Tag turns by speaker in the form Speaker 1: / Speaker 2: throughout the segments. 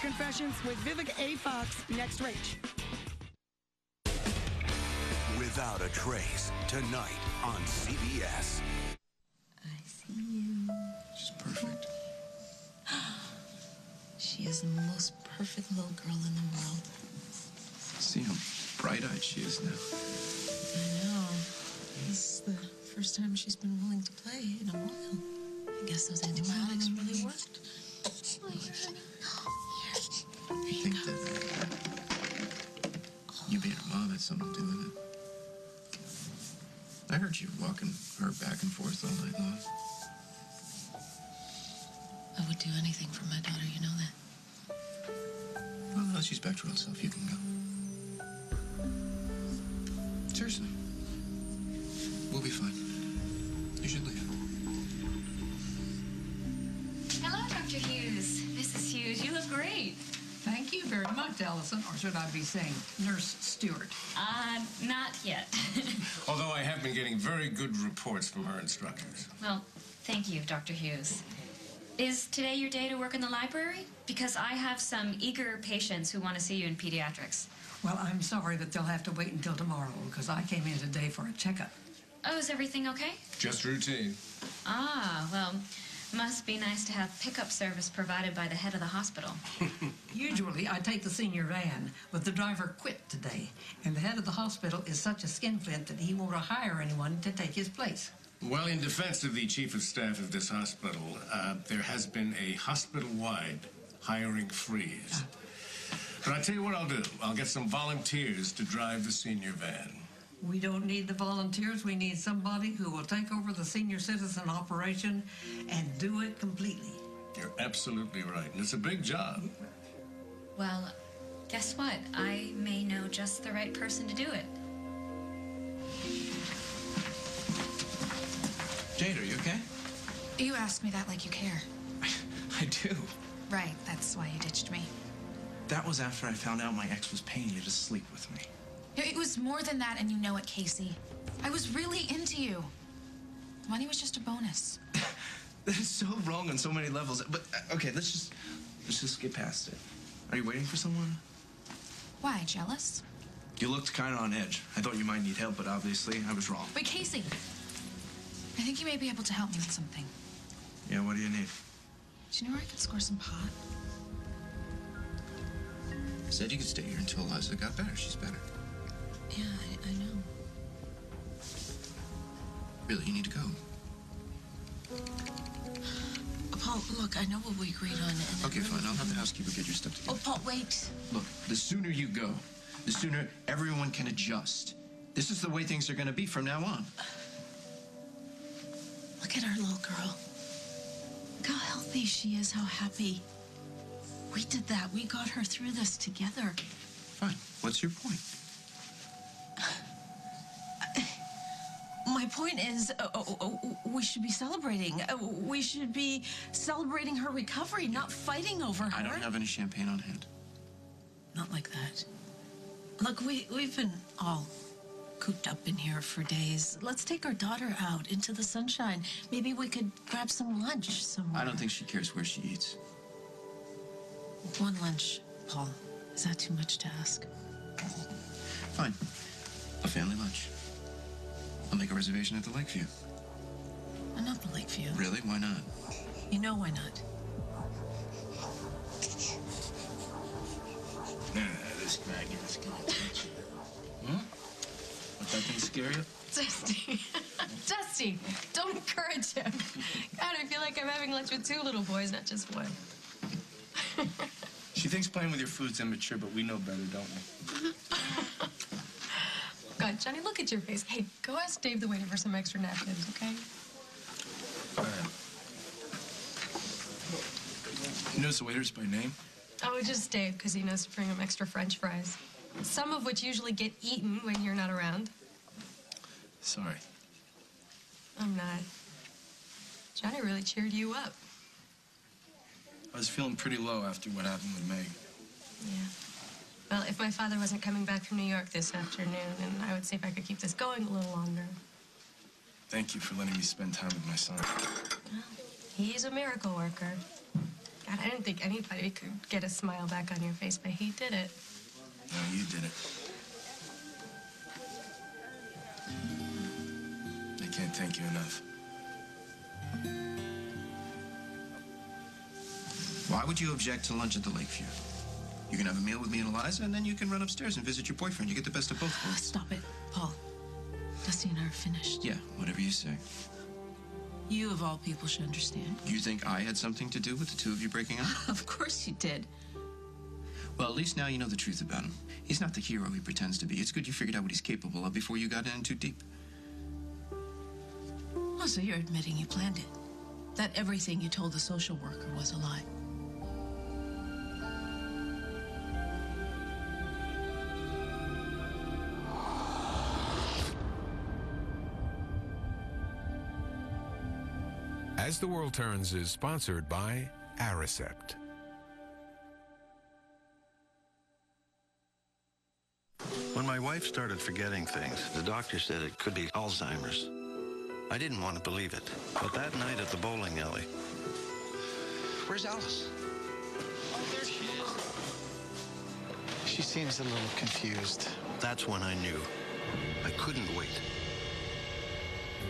Speaker 1: Confessions with Vivek A. Fox, next Rach.
Speaker 2: Without a Trace, tonight on CBS.
Speaker 3: I see you.
Speaker 4: She's perfect.
Speaker 3: She is the most perfect little girl in the world.
Speaker 4: See how bright-eyed she is now.
Speaker 3: I know. This is the first time she's been willing to play in a while. I guess those antibiotics really worked. Oh,
Speaker 4: I think that you being a mom had something to do with it. I heard you walking her back and forth all night long.
Speaker 3: I would do anything for my daughter, you know that.
Speaker 4: Well, now she's back to herself, you can go. Seriously. We'll be fine. You should leave.
Speaker 5: Hello, Dr. Hughes. Mrs. Hughes, you look great.
Speaker 6: Thank you very much, Allison, or should I be saying Nurse Stewart?
Speaker 5: Not yet.
Speaker 7: Although I have been getting very good reports from her instructors.
Speaker 5: Well, thank you, Dr. Hughes. Is today your day to work in the library? Because I have some eager patients who want to see you in pediatrics.
Speaker 6: Well, I'm sorry that they'll have to wait until tomorrow, because I came in today for a checkup.
Speaker 5: Oh, is everything okay?
Speaker 7: Just routine.
Speaker 5: Ah, well, must be nice to have pickup service provided by the head of the hospital.
Speaker 6: Usually, I take the senior van, but the driver quit today, and the head of the hospital is such a skinflint that he won't hire anyone to take his place.
Speaker 7: Well, in defense of the chief of staff of this hospital, there has been a hospital-wide hiring freeze. But I'll tell you what I'll do. I'll get some volunteers to drive the senior van.
Speaker 6: We don't need the volunteers. We need somebody who will take over the senior citizen operation and do it completely.
Speaker 7: You're absolutely right, and it's a big job.
Speaker 5: Well, guess what? I may know just the right person to do it.
Speaker 4: Jade, are you okay?
Speaker 8: You ask me that like you care.
Speaker 9: I do.
Speaker 8: Right, that's why you ditched me.
Speaker 9: That was after I found out my ex was paying you to sleep with me.
Speaker 8: It was more than that, and you know it, Casey. I was really into you. Money was just a bonus.
Speaker 9: That is so wrong on so many levels. But okay, let's just get past it. Are you waiting for someone?
Speaker 8: Why, jealous?
Speaker 9: You looked kind of on edge. I thought you might need help, but obviously I was wrong.
Speaker 8: Wait, Casey. I think you may be able to help me with something.
Speaker 9: Yeah, what do you need?
Speaker 8: Do you know where I could score some pot?
Speaker 4: Said you could stay here until Eliza got better. She's better.
Speaker 3: Yeah, I know.
Speaker 4: Really, you need to go.
Speaker 3: Paul, look, I know what we agreed on. And
Speaker 4: Okay, fine. I'll have the housekeeper get your stuff together.
Speaker 3: Oh, Paul, wait.
Speaker 4: Look, the sooner you go, the sooner everyone can adjust. This is the way things are going to be from now on.
Speaker 3: Look at our little girl. Look how healthy she is, how happy. We did that. We got her through this together.
Speaker 4: Fine. What's your point?
Speaker 3: My point is, we should be celebrating. We should be celebrating her recovery, not fighting over her.
Speaker 4: I don't have any champagne on hand.
Speaker 3: Not like that. Look, we've been all cooped up in here for days. Let's take our daughter out into the sunshine. Maybe we could grab some lunch somewhere.
Speaker 4: I don't think she cares where she eats.
Speaker 3: One lunch, Paul. Is that too much to ask?
Speaker 4: Fine. A family lunch. I'll make a reservation at the Lakeview.
Speaker 3: Not the Lakeview.
Speaker 4: Really? Why not?
Speaker 3: You know why not?
Speaker 9: This guy is gonna teach you. Let that thing scare you?
Speaker 10: Dusty. Dusty, don't encourage him. God, I feel like I'm having lunch with two little boys, not just one.
Speaker 9: She thinks playing with your food's immature, but we know better, don't we?
Speaker 10: God, Johnny, look at your face. Hey, go ask Dave the waiter for some extra napkins, okay?
Speaker 9: All right. You notice the waiters by name?
Speaker 10: Oh, just Dave, because he knows to bring him extra French fries. Some of which usually get eaten when you're not around.
Speaker 9: Sorry.
Speaker 10: I'm not. Johnny really cheered you up.
Speaker 9: I was feeling pretty low after what happened with Meg.
Speaker 10: Yeah. Well, if my father wasn't coming back from New York this afternoon, then I would see if I could keep this going a little longer.
Speaker 9: Thank you for letting me spend time with my son.
Speaker 10: Well, he's a miracle worker. God, I didn't think anybody could get a smile back on your face, but he did it.
Speaker 9: No, you did it. I can't thank you enough.
Speaker 4: Why would you object to lunch at the Lakeview? You can have a meal with me and Eliza, and then you can run upstairs and visit your boyfriend. You get the best of both worlds.
Speaker 3: Stop it, Paul. Dusty and I are finished.
Speaker 4: Yeah, whatever you say.
Speaker 3: You, of all people, should understand.
Speaker 4: You think I had something to do with the two of you breaking up?
Speaker 3: Of course you did.
Speaker 4: Well, at least now you know the truth about him. He's not the hero he pretends to be. It's good you figured out what he's capable of before you got in too deep.
Speaker 3: Oh, so you're admitting you planned it. That everything you told the social worker was a lie.
Speaker 11: As the World Turns is sponsored by Atwt.
Speaker 12: When my wife started forgetting things, the doctor said it could be Alzheimer's. I didn't want to believe it, but that night at the bowling alley...
Speaker 13: Where's Alice? Oh, there she is. She seems a little confused.
Speaker 12: That's when I knew. I couldn't wait.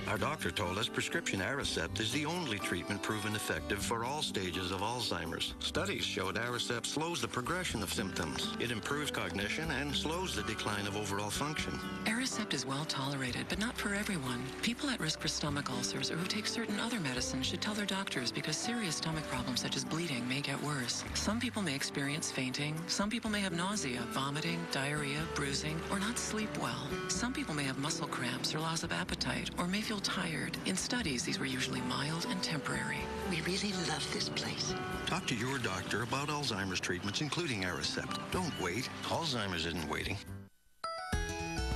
Speaker 12: Our doctor told us prescription Aricept is the only treatment proven effective for all stages of Alzheimer's. Studies showed Aricept slows the progression of symptoms. It improves cognition and slows the decline of overall function.
Speaker 14: Aricept is well tolerated, but not for everyone. People at risk for stomach ulcers or who take certain other medicines should tell their doctors because serious stomach problems such as bleeding may get worse. Some people may experience fainting. Some people may have nausea, vomiting, diarrhea, bruising, or not sleep well. Some people may have muscle cramps or loss of appetite or may feel tired. In studies, these were usually mild and temporary.
Speaker 15: We really love this place.
Speaker 12: Talk to your doctor about Alzheimer's treatments, including Aricept. Don't wait. Alzheimer's isn't waiting.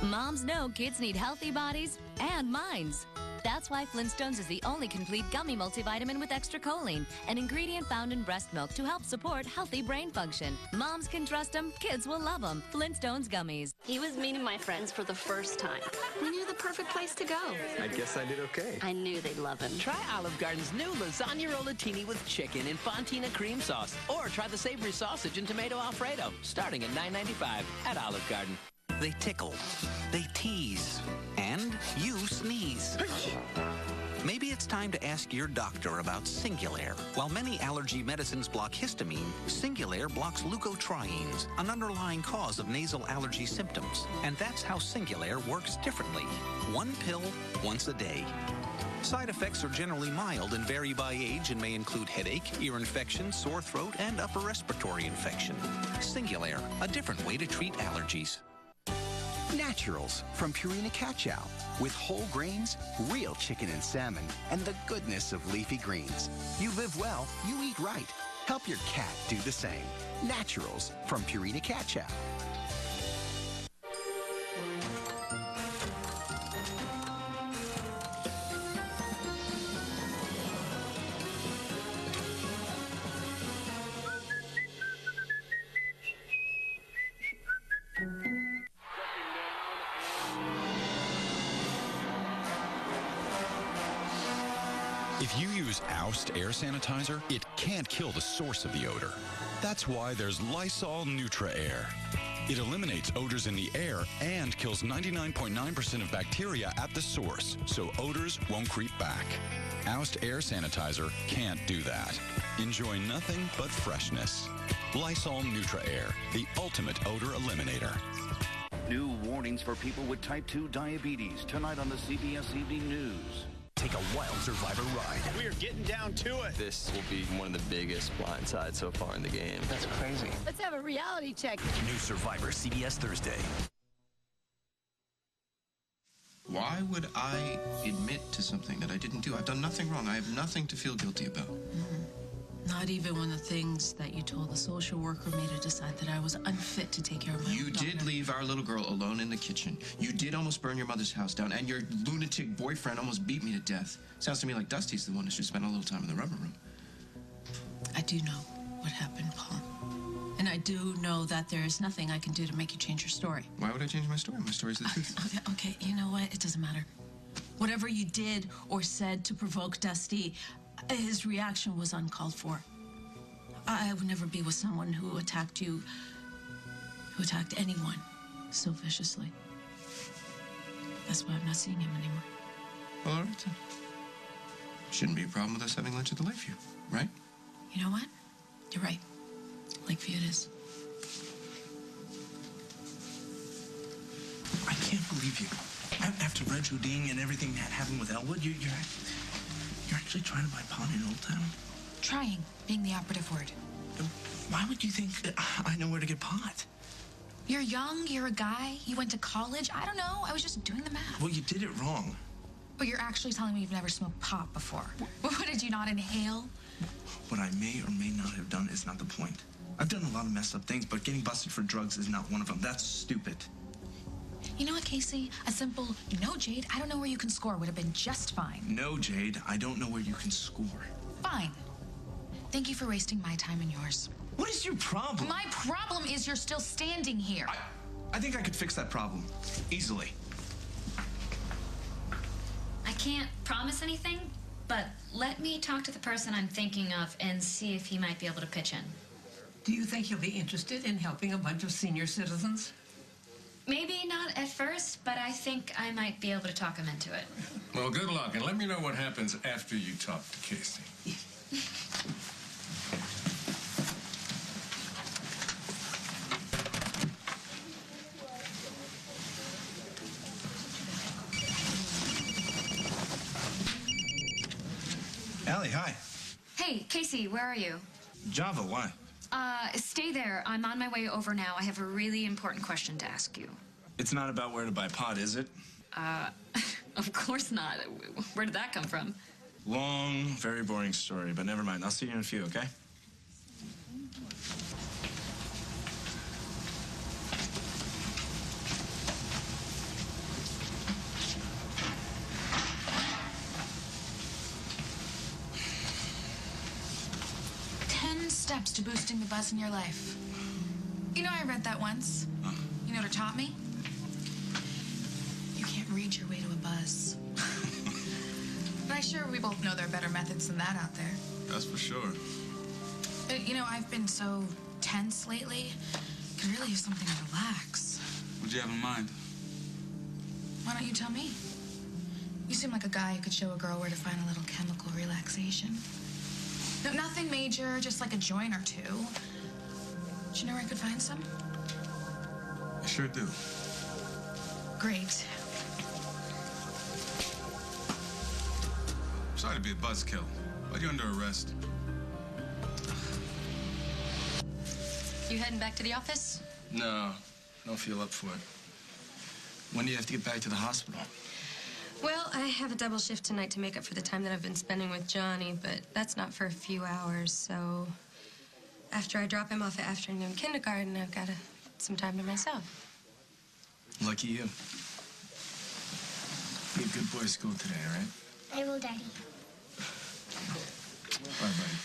Speaker 16: Moms know kids need healthy bodies and minds. That's why Flintstones is the only complete gummy multivitamin with extra choline, an ingredient found in breast milk to help support healthy brain function. Moms can trust them, kids will love them. Flintstones gummies.
Speaker 17: He was meeting my friends for the first time. We knew the perfect place to go.
Speaker 18: I guess I did okay.
Speaker 17: I knew they'd love him.
Speaker 19: Try Olive Garden's new lasagna rollatini with chicken and fontina cream sauce. Or try the savory sausage and tomato Alfredo, starting at $9.95 at Olive Garden.
Speaker 20: They tickle, they tease, and you sneeze. Maybe it's time to ask your doctor about Singulair. While many allergy medicines block histamine, Singulair blocks leukotrienes, an underlying cause of nasal allergy symptoms. And that's how Singulair works differently. One pill, once a day. Side effects are generally mild and vary by age and may include headache, ear infection, sore throat, and upper respiratory infection. Singulair, a different way to treat allergies.
Speaker 21: Naturals from Purina Cat-Chow with whole grains, real chicken and salmon, and the goodness of leafy greens. You live well, you eat right. Help your cat do the same. Naturals from Purina Cat-Chow.
Speaker 22: If you use AsTheWorldStillTurns air sanitizer, it can't kill the source of the odor. That's why there's Lysol Neutra Air. It eliminates odors in the air and kills 99.9% of bacteria at the source, so odors won't creep back. AsTheWorldStillTurns air sanitizer can't do that. Enjoy nothing but freshness. Lysol Neutra Air, the ultimate odor eliminator.
Speaker 23: New warnings for people with type 2 diabetes tonight on the CBS Evening News.
Speaker 21: Take a wild Survivor ride.
Speaker 18: We are getting down to it.
Speaker 24: This will be one of the biggest blindsides so far in the game.
Speaker 18: That's crazy.
Speaker 17: Let's have a reality check.
Speaker 21: New Survivor, CBS Thursday.
Speaker 4: Why would I admit to something that I didn't do? I've done nothing wrong. I have nothing to feel guilty about.
Speaker 3: Not even when the things that you told the social worker made her decide that I was unfit to take care of my
Speaker 4: You
Speaker 3: daughter.
Speaker 4: did leave our little girl alone in the kitchen. You did almost burn your mother's house down, and your lunatic boyfriend almost beat me to death. Sounds to me like Dusty's the one who should spend a little time in the rubber room.
Speaker 3: I do know what happened, Paul. And I do know that there is nothing I can do to make you change your story.
Speaker 4: Why would I change my story? My story's the truth.
Speaker 3: Okay, you know what? It doesn't matter. Whatever you did or said to provoke Dusty, his reaction was uncalled for. I would never be with someone who attacked you, who attacked anyone so viciously. That's why I'm not seeing him anymore.
Speaker 4: Well, all right then. Shouldn't be a problem with us having lunch at the Lakeview, right?
Speaker 3: You know what? You're right. Lakeview it is.
Speaker 9: I can't believe you. After Reg Houding and everything that happened with Elwood, you're actually trying to buy pot in Old Town?
Speaker 8: Trying, being the operative word.
Speaker 9: Why would you think that I know where to get pot?
Speaker 8: You're young, you're a guy, you went to college. I don't know, I was just doing the math.
Speaker 9: Well, you did it wrong.
Speaker 8: But you're actually telling me you've never smoked pot before. What, did you not inhale?
Speaker 9: What I may or may not have done is not the point. I've done a lot of messed up things, but getting busted for drugs is not one of them. That's stupid.
Speaker 8: You know what, Casey? A simple, no, Jade, I don't know where you can score would have been just fine.
Speaker 9: No, Jade, I don't know where you can score.
Speaker 8: Fine. Thank you for wasting my time and yours.
Speaker 9: What is your problem?
Speaker 8: My problem is you're still standing here.
Speaker 9: I think I could fix that problem. Easily.
Speaker 5: I can't promise anything, but let me talk to the person I'm thinking of and see if he might be able to pitch in.
Speaker 1: Do you think he'll be interested in helping a bunch of senior citizens?
Speaker 5: Maybe not at first, but I think I might be able to talk him into it.
Speaker 2: Well, good luck, and let me know what happens after you talk to Casey.
Speaker 9: Allie, hi.
Speaker 5: Hey, Casey, where are you?
Speaker 9: Java, why?
Speaker 5: Stay there. I'm on my way over now. I have a really important question to ask you.
Speaker 9: It's not about where to buy pot, is it?
Speaker 5: Of course not. Where did that come from?
Speaker 9: Long, very boring story, but never mind. I'll see you in a few, okay?
Speaker 8: Steps to boosting the buzz in your life. You know, I read that once. You know what it taught me? You can't read your way to a buzz. But I'm sure we both know there are better methods than that out there.
Speaker 2: That's for sure.
Speaker 8: You know, I've been so tense lately. Could really use something to relax.
Speaker 2: What'd you have in mind?
Speaker 8: Why don't you tell me? You seem like a guy who could show a girl where to find a little chemical relaxation. No, nothing major, just like a joint or two. Do you know where I could find some?
Speaker 2: I sure do.
Speaker 8: Great.
Speaker 2: Sorry to be a buzzkill, but you're under arrest.
Speaker 10: You heading back to the office?
Speaker 9: No, don't feel up for it. When do you have to get back to the hospital?
Speaker 10: Well, I have a double shift tonight to make up for the time that I've been spending with Johnny, but that's not for a few hours, so after I drop him off at afternoon kindergarten, I've got some time to myself.
Speaker 9: Lucky you. Be a good boy at school today, all right?
Speaker 6: I will, Daddy.
Speaker 9: Bye, buddy.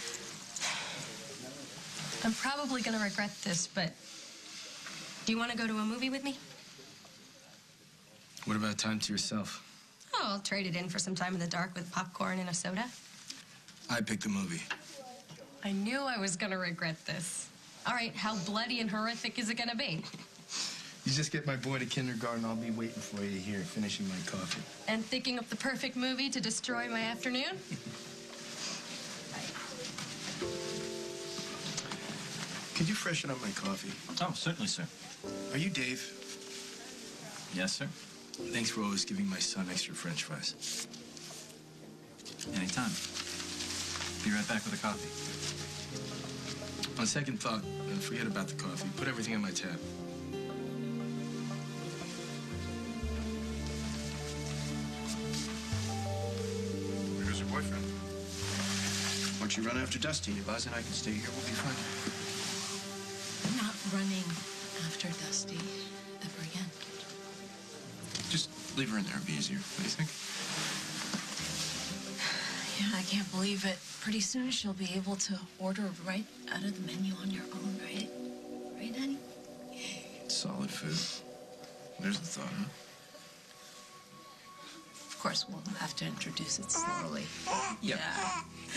Speaker 10: I'm probably going to regret this, but do you want to go to a movie with me?
Speaker 9: What about time to yourself?
Speaker 10: Oh, I'll trade it in for some time in the dark with popcorn and a soda.
Speaker 9: I picked the movie.
Speaker 10: I knew I was going to regret this. All right, how bloody and horrific is it going to be?
Speaker 9: You just get my boy to kindergarten, I'll be waiting for you here, finishing my coffee.
Speaker 10: And thinking of the perfect movie to destroy my afternoon?
Speaker 9: Could you freshen up my coffee?
Speaker 7: Oh, certainly, sir.
Speaker 9: Are you Dave?
Speaker 7: Yes, sir.
Speaker 9: Thanks for always giving my son extra French fries.
Speaker 7: Anytime. Be right back with a coffee.
Speaker 9: On second thought, forget about the coffee. Put everything in my tab.
Speaker 2: Where's your boyfriend?
Speaker 4: Why don't you run after Dusty? Buzz and I can stay here. We'll be fine.
Speaker 3: I'm not running after Dusty ever again.
Speaker 4: Just leave her in there. It'll be easier. What do you think?
Speaker 3: Yeah, I can't believe it. Pretty soon she'll be able to order right out of the menu on your own, right? Right, honey?
Speaker 4: Solid food. There's the thought, huh?
Speaker 3: Of course, we'll have to introduce it slowly.
Speaker 4: Yep.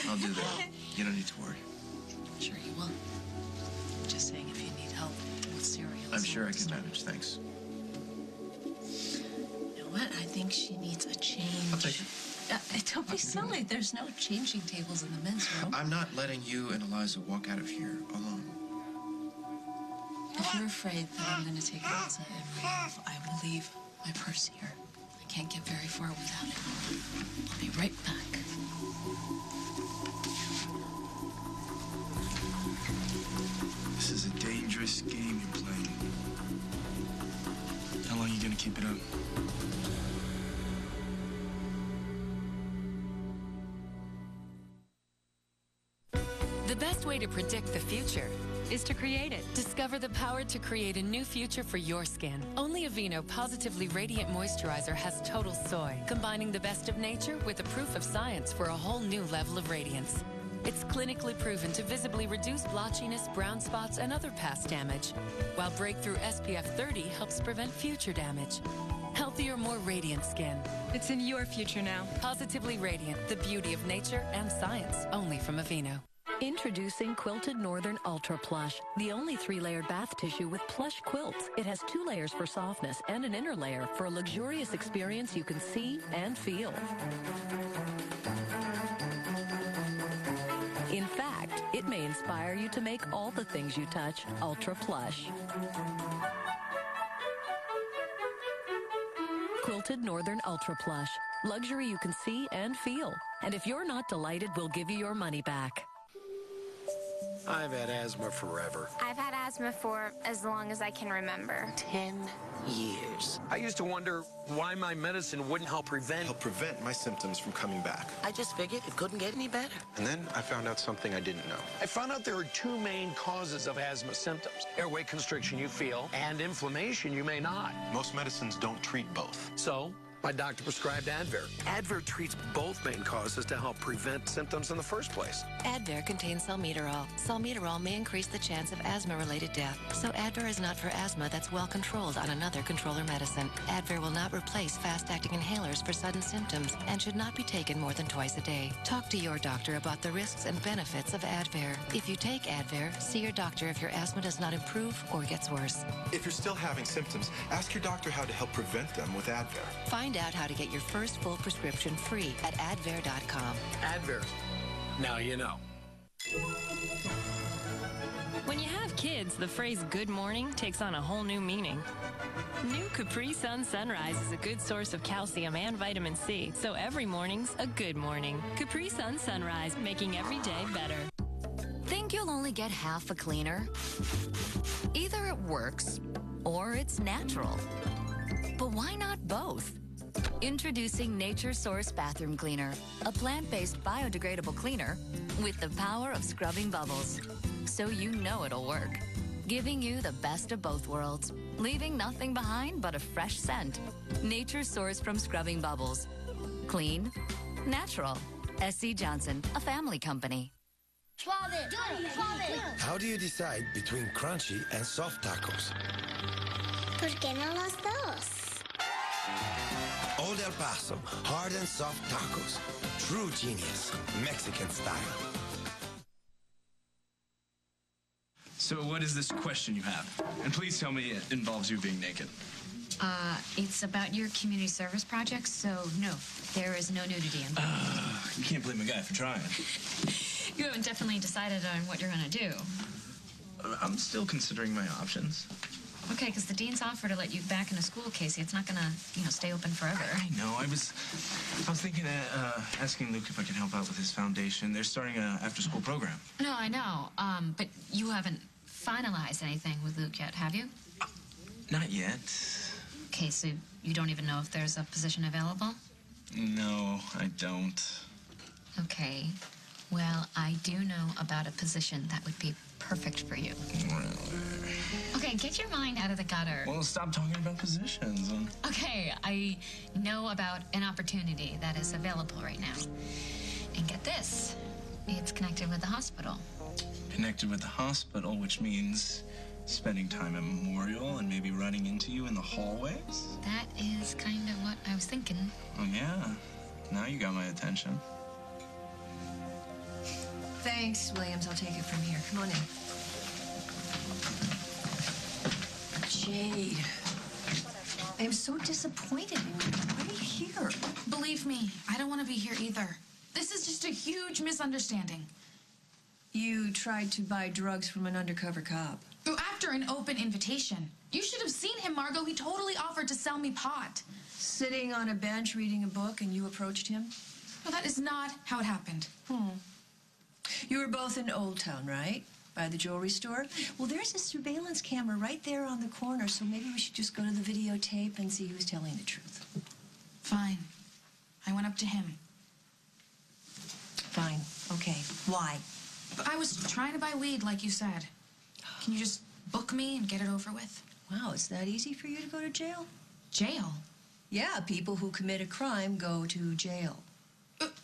Speaker 4: I'll do that. You don't need to worry.
Speaker 3: Sure you will. Just saying if you need help with cereal.
Speaker 4: I'm sure I can manage, thanks.
Speaker 3: You know what? I think she needs a change.
Speaker 4: I'll take it.
Speaker 3: Don't be silly. There's no changing tables in the men's room.
Speaker 4: I'm not letting you and Eliza walk out of here alone.
Speaker 3: If you're afraid that I'm going to take Eliza and Ray, I will leave my purse here. I can't get very far without it. I'll be right back.
Speaker 9: This is a dangerous game you're playing. How long are you gonna keep it up?
Speaker 6: The best way to predict the future is to create it. Discover the power to create a new future for your skin. Only Aveeno Positively Radiant Moisturizer has total soy, combining the best of nature with a proof of science for a whole new level of radiance. It's clinically proven to visibly reduce blotchiness, brown spots, and other past damage, while breakthrough SPF 30 helps prevent future damage. Healthier, more radiant skin. It's in your future now. Positively Radiant, the beauty of nature and science, only from Aveeno.
Speaker 11: Introducing Quilted Northern Ultra Plush, the only 3-layered bath tissue with plush quilts. It has 2 layers for softness and an inner layer for a luxurious experience you can see and feel. In fact, it may inspire you to make all the things you touch ultra plush. Quilted Northern Ultra Plush, luxury you can see and feel. And if you're not delighted, we'll give you your money back.
Speaker 13: I've had asthma forever.
Speaker 14: I've had asthma for as long as I can remember.
Speaker 13: 10 years. I used to wonder why my medicine wouldn't help prevent
Speaker 25: my symptoms from coming back.
Speaker 15: I just figured it couldn't get any better.
Speaker 25: And then I found out something I didn't know.
Speaker 13: I found out there are 2 main causes of asthma symptoms. Airway constriction you feel, and inflammation you may not.
Speaker 25: Most medicines don't treat both.
Speaker 13: So, my doctor prescribed Advair. Advair treats both main causes to help prevent symptoms in the first place.
Speaker 26: Advair contains salmeterol. Salmeterol may increase the chance of asthma-related death. So Advair is not for asthma that's well controlled on another controller medicine. Advair will not replace fast-acting inhalers for sudden symptoms and should not be taken more than twice a day. Talk to your doctor about the risks and benefits of Advair. If you take Advair, see your doctor if your asthma does not improve or gets worse.
Speaker 25: If you're still having symptoms, ask your doctor how to help prevent them with Advair.
Speaker 26: Find out how to get your first full prescription free at advair.com.
Speaker 13: Advair. Now you know.
Speaker 6: When you have kids, the phrase good morning takes on a whole new meaning. New Capri Sun Sunrise is a good source of calcium and vitamin C, so every morning's a good morning. Capri Sun Sunrise, making every day better.
Speaker 16: Think you'll only get half a cleaner? Either it works or it's natural. But why not both? Introducing Nature Source Bathroom Cleaner, a plant-based biodegradable cleaner with the power of scrubbing bubbles. So you know it'll work. Giving you the best of both worlds, leaving nothing behind but a fresh scent. Nature Source from Scrubbing Bubbles. Clean, natural. SC Johnson, a family company.
Speaker 27: How do you decide between crunchy and soft tacos?
Speaker 28: ¿Por qué no los dos?
Speaker 27: Old El Paso, hard and soft tacos. True genius, Mexican style.
Speaker 9: So what is this question you have? And please tell me it involves you being naked.
Speaker 5: It's about your community service projects, so no, there is no nudity in
Speaker 9: You can't blame a guy for trying.
Speaker 5: You haven't definitely decided on what you're going to do.
Speaker 9: I'm still considering my options.
Speaker 5: Okay, because the dean's offered to let you back into school, Casey. It's not going to, stay open forever.
Speaker 9: I know. I was thinking of asking Luke if I can help out with his foundation. They're starting an after-school program.
Speaker 5: No, I know. But you haven't finalized anything with Luke yet, have you?
Speaker 9: Not yet.
Speaker 5: Okay, so you don't even know if there's a position available?
Speaker 9: No, I don't.
Speaker 5: Okay. Well, I do know about a position that would be perfect for you.
Speaker 9: Really?
Speaker 5: Okay, get your mind out of the gutter.
Speaker 9: Well, stop talking about positions.
Speaker 5: Okay, I know about an opportunity that is available right now. And get this, it's connected with the hospital.
Speaker 9: Connected with the hospital, which means spending time at Memorial and maybe running into you in the hallways?
Speaker 5: That is kind of what I was thinking.
Speaker 9: Oh, yeah. Now you got my attention.
Speaker 1: Thanks, Williams. I'll take it from here. Come on in. Jade, I am so disappointed in you. Why are you here?
Speaker 8: Believe me, I don't want to be here either. This is just a huge misunderstanding.
Speaker 1: You tried to buy drugs from an undercover cop.
Speaker 8: After an open invitation. You should have seen him, Margot. He totally offered to sell me pot.
Speaker 1: Sitting on a bench reading a book and you approached him?
Speaker 8: No, that is not how it happened.
Speaker 1: You were both in Old Town, right? By the jewelry store? Well, there's a surveillance camera right there on the corner, so maybe we should just go to the videotape and see who's telling the truth.
Speaker 8: Fine. I went up to him.
Speaker 1: Fine. Okay. Why?
Speaker 8: But I was trying to buy weed, like you said. Can you just book me and get it over with?
Speaker 1: Wow, it's that easy for you to go to jail?
Speaker 8: Jail?
Speaker 1: Yeah, people who commit a crime go to jail.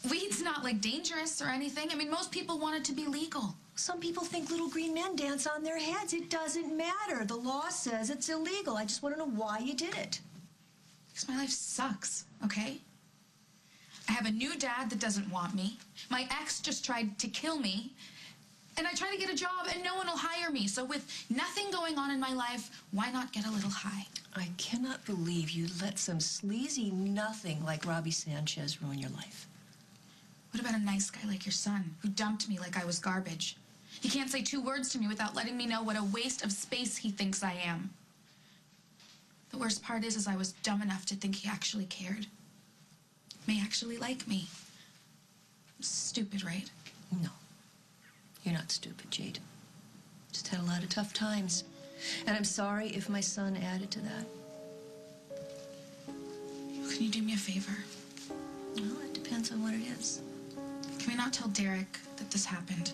Speaker 8: Weed's not, like, dangerous or anything. I mean, most people want it to be legal.
Speaker 1: Some people think little green men dance on their heads. It doesn't matter. The law says it's illegal. I just want to know why you did it.
Speaker 8: Because my life sucks, okay? I have a new dad that doesn't want me. My ex just tried to kill me. And I try to get a job and no one will hire me. So with nothing going on in my life, why not get a little high?
Speaker 1: I cannot believe you let some sleazy nothing like Robbie Sanchez ruin your life.
Speaker 8: What about a nice guy like your son, who dumped me like I was garbage? He can't say 2 words to me without letting me know what a waste of space he thinks I am. The worst part is I was dumb enough to think he actually cared. May actually like me. Stupid, right?
Speaker 1: No. You're not stupid, Jade. Just had a lot of tough times. And I'm sorry if my son added to that.
Speaker 8: Can you do me a favor?
Speaker 1: Well, it depends on what it is.
Speaker 8: Can we not tell Derek that this happened?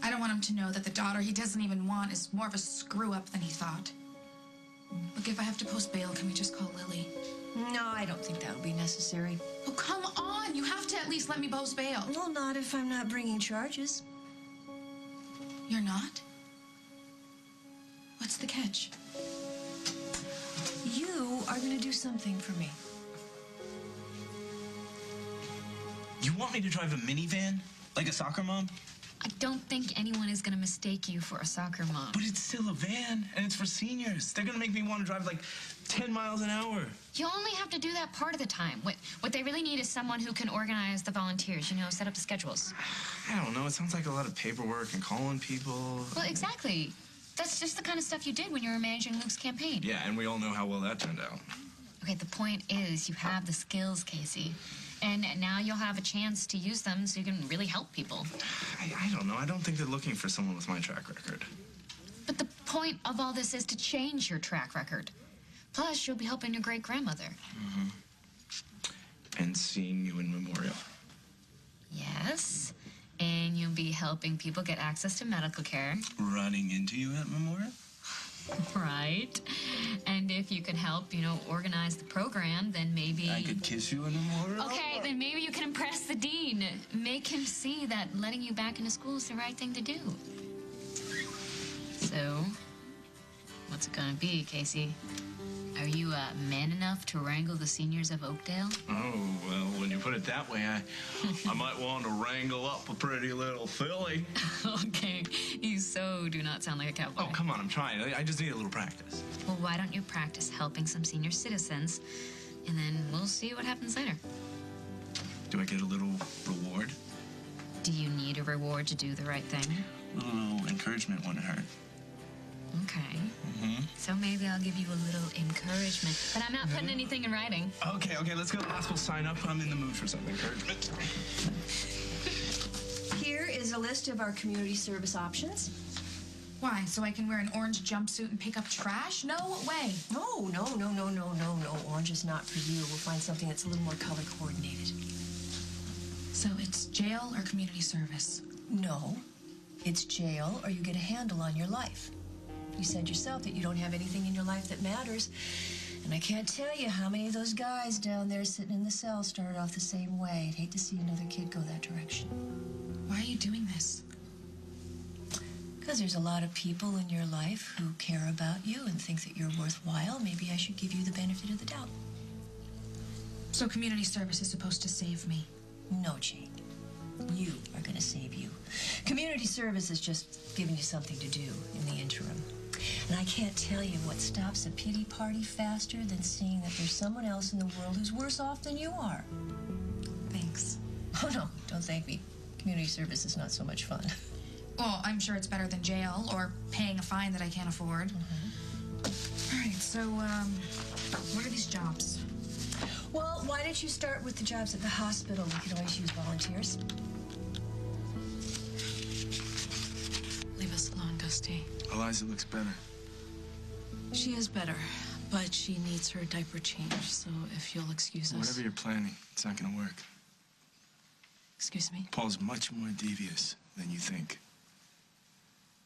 Speaker 8: I don't want him to know that the daughter he doesn't even want is more of a screw-up than he thought. Look, if I have to post bail, can we just call Lily?
Speaker 1: No, I don't think that would be necessary.
Speaker 8: Oh, come on! You have to at least let me post bail.
Speaker 1: Well, not if I'm not bringing charges.
Speaker 8: You're not? What's the catch?
Speaker 1: You are going to do something for me.
Speaker 9: You want me to drive a minivan? Like a soccer mom?
Speaker 5: I don't think anyone is going to mistake you for a soccer mom.
Speaker 9: But it's still a van, and it's for seniors. They're gonna make me want to drive like 10 miles an hour.
Speaker 5: You only have to do that part of the time. What they really need is someone who can organize the volunteers, you know, set up the schedules.
Speaker 9: I don't know, it sounds like a lot of paperwork and calling people.
Speaker 5: Well, exactly. That's just the kind of stuff you did when you were managing Luke's campaign.
Speaker 9: Yeah, and we all know how well that turned out.
Speaker 5: Okay, the point is you have the skills, Casey. And now you'll have a chance to use them so you can really help people.
Speaker 9: I don't know, I don't think they're looking for someone with my track record.
Speaker 5: But the point of all this is to change your track record. Plus, you'll be helping your great-grandmother.
Speaker 9: And seeing you in memorial.
Speaker 5: Yes. And you'll be helping people get access to medical care.
Speaker 9: Running into you at memorial?
Speaker 5: Right. And if you could help, you know, organize the program, then maybe...
Speaker 9: I could kiss you in memorial?
Speaker 5: Okay, then maybe you can impress the dean. Make him see that letting you back into school is the right thing to do. So, what's it gonna be, Casey? Are you man enough to wrangle the seniors of Oakdale?
Speaker 9: Oh, well, when you put it that way, I might want to wrangle up a pretty little filly.
Speaker 5: Okay, you so do not sound like a cowboy.
Speaker 9: Oh, come on, I'm trying. I just need a little practice.
Speaker 5: Well, why don't you practice helping some senior citizens, and then we'll see what happens later.
Speaker 9: Do I get a little reward?
Speaker 5: Do you need a reward to do the right thing?
Speaker 9: A little encouragement wouldn't hurt.
Speaker 5: Okay. So maybe I'll give you a little encouragement, but I'm not putting anything in writing.
Speaker 9: Okay, let's go to the hospital, sign up. I'm in the mood for some encouragement.
Speaker 1: Here is a list of our community service options.
Speaker 8: Why? So I can wear an orange jumpsuit and pick up trash? No way.
Speaker 1: No. Orange is not for you. We'll find something that's a little more color coordinated.
Speaker 8: So it's jail or community service?
Speaker 1: No. It's jail or you get a handle on your life. You said yourself that you don't have anything in your life that matters. And I can't tell you how many of those guys down there sitting in the cell started off the same way. I'd hate to see another kid go that direction.
Speaker 8: Why are you doing this?
Speaker 1: Because there's a lot of people in your life who care about you and think that you're worthwhile. Maybe I should give you the benefit of the doubt.
Speaker 8: So community service is supposed to save me?
Speaker 1: No, Jane. You are going to save you. Community service is just giving you something to do in the interim. And I can't tell you what stops a pity party faster than seeing that there's someone else in the world who's worse off than you are.
Speaker 8: Thanks.
Speaker 1: Oh, no, don't thank me. Community service is not so much fun.
Speaker 8: Well, I'm sure it's better than jail or paying a fine that I can't afford. All right, so, what are these jobs?
Speaker 1: Well, why don't you start with the jobs at the hospital? We could always use volunteers.
Speaker 3: Leave us alone, Dusty.
Speaker 9: Eliza looks better.
Speaker 3: She is better, but she needs her diaper change, so if you'll excuse us.
Speaker 9: Whatever you're planning, it's not gonna work.
Speaker 3: Excuse me?
Speaker 9: Paul's much more devious than you think.